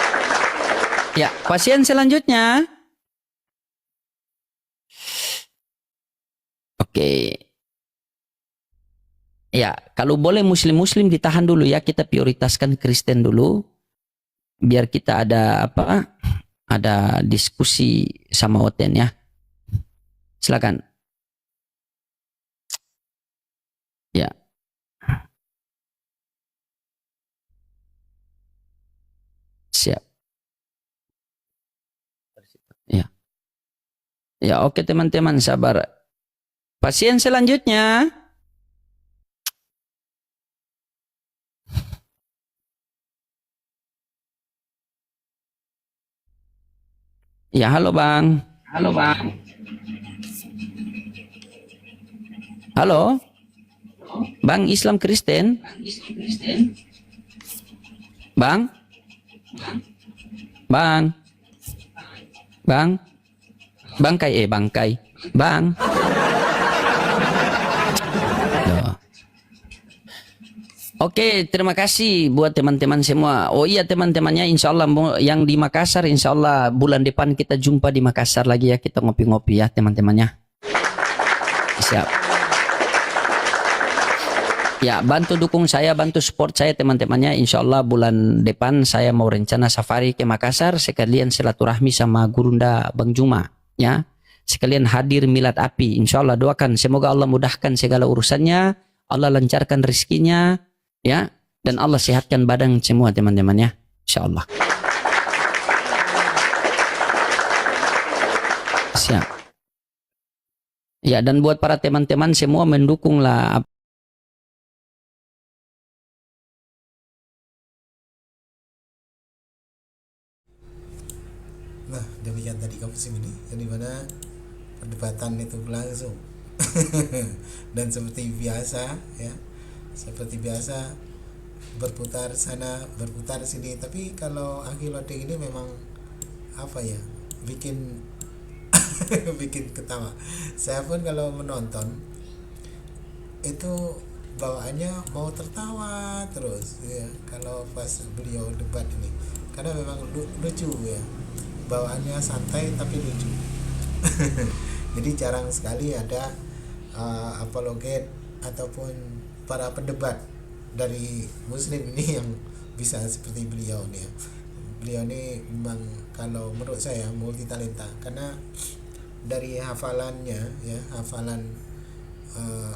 Ya, pasien selanjutnya. Oke. Ya, kalau boleh muslim-muslim ditahan dulu ya, kita prioritaskan Kristen dulu. Biar kita ada apa? Ada diskusi sama Oten ya. Silakan. Ya. Siap. Ya. Ya, oke teman-teman, sabar. Pasien selanjutnya. Ya, halo Bang. Halo Bang. Halo. Bang Islam Kristen. Bang. Bang. Bang. Bangkai bangkai. Bang. Loh. Oke, terima kasih buat teman-teman semua. Oh iya teman-temannya, insya Allah yang di Makassar, insya Allah bulan depan kita jumpa di Makassar lagi ya, kita ngopi-ngopi ya teman-temannya. Siap. Ya, bantu dukung saya, bantu support saya teman-temannya. Insya Allah bulan depan saya mau rencana safari ke Makassar, sekalian silaturahmi sama Gurunda Bang Juma ya. Sekalian hadir milad api. Insya Allah doakan semoga Allah mudahkan segala urusannya, Allah lancarkan rezekinya. Ya, dan Allah sehatkan badan semua teman-teman ya, insyaallah. Siap. Ya, dan buat para teman-teman semua mendukunglah. Nah, demikian tadi kampus ini, di mana perdebatan itu berlangsung. Dan seperti biasa ya, seperti biasa berputar sana berputar sini. Tapi kalau Akhiloding ini memang apa ya, bikin bikin ketawa. Saya pun kalau menonton itu bawaannya mau tertawa terus ya kalau pas beliau debat ini, karena memang lucu ya, bawaannya santai tapi lucu. Jadi jarang sekali ada apologet ataupun para pendebat dari muslim ini yang bisa seperti beliau nih ya. Beliau ini memang kalau menurut saya multi talenta, karena dari hafalannya ya, hafalan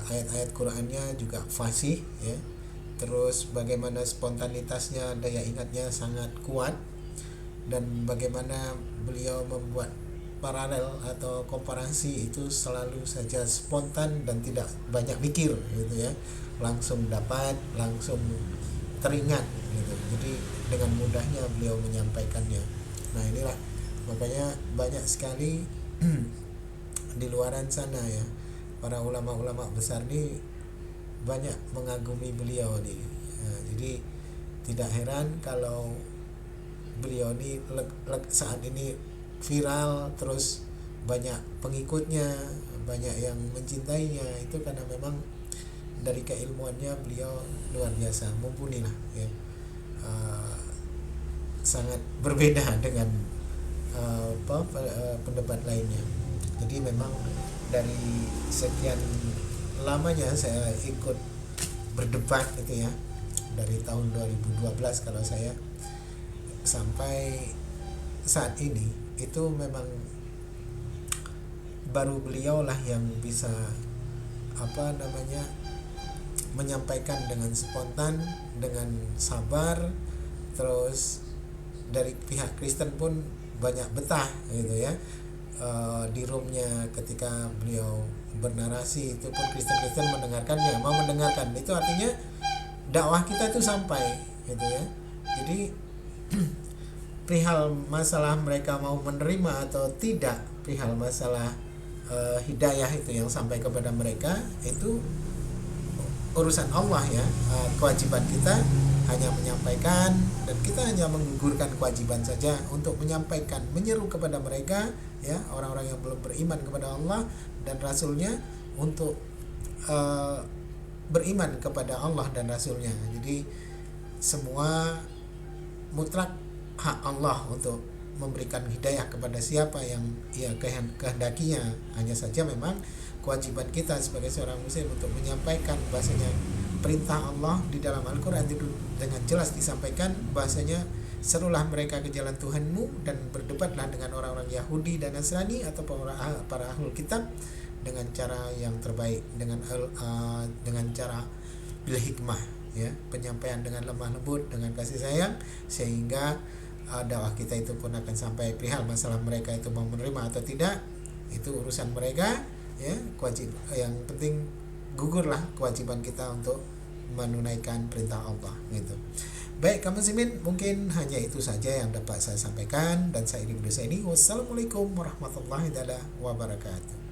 ayat-ayat Qur'annya juga fasih ya. Terus bagaimana spontanitasnya, daya ingatnya sangat kuat, dan bagaimana beliau membuat paralel atau komparasi itu selalu saja spontan dan tidak banyak mikir gitu ya, langsung dapat, langsung teringat gitu. Jadi dengan mudahnya beliau menyampaikannya. Nah inilah makanya banyak sekali di luaran sana ya, para ulama-ulama besar ini banyak mengagumi beliau nih ya, jadi tidak heran kalau beliau ini saat ini viral, terus banyak pengikutnya, banyak yang mencintainya. Itu karena memang dari keilmuannya beliau luar biasa, mumpuni lah ya. Sangat berbeda dengan pendebat lainnya. Jadi memang dari sekian lamanya saya ikut berdebat gitu ya, dari tahun 2012 kalau saya sampai saat ini, itu memang baru beliau lah yang bisa menyampaikan dengan spontan, dengan sabar. Terus dari pihak Kristen pun banyak betah gitu ya, di roomnya ketika beliau bernarasi itu pun Kristen mendengarkannya, mau mendengarkan. Itu artinya dakwah kita itu sampai gitu ya. Jadi perihal masalah mereka mau menerima atau tidak, perihal masalah hidayah itu yang sampai kepada mereka itu urusan Allah ya. Kewajiban kita hanya menyampaikan, dan kita hanya menggugurkan kewajiban saja untuk menyampaikan, menyeru kepada mereka ya, orang-orang yang belum beriman kepada Allah dan Rasulnya untuk beriman kepada Allah dan Rasulnya. Jadi semua mutlak hak Allah untuk memberikan hidayah kepada siapa yang ia kehendakinya. Hanya saja memang kewajiban kita sebagai seorang muslim untuk menyampaikan bahasanya perintah Allah di dalam Al-Quran itu dengan jelas disampaikan bahasanya, serulah mereka ke jalan Tuhanmu dan berdebatlah dengan orang-orang Yahudi dan Nasrani atau para ahlul kitab dengan cara yang terbaik, dengan cara bil hikmah ya, penyampaian dengan lemah lembut, dengan kasih sayang, sehingga dakwah kita itu pun akan sampai. Perihal masalah mereka itu mau menerima atau tidak, itu urusan mereka ya. Yang penting gugurlah kewajiban kita untuk menunaikan perintah Allah gitu. Baik kaum muslimin, mungkin hanya itu saja yang dapat saya sampaikan, dan saya Ibnu Saidi. Wassalamualaikum warahmatullahi wabarakatuh.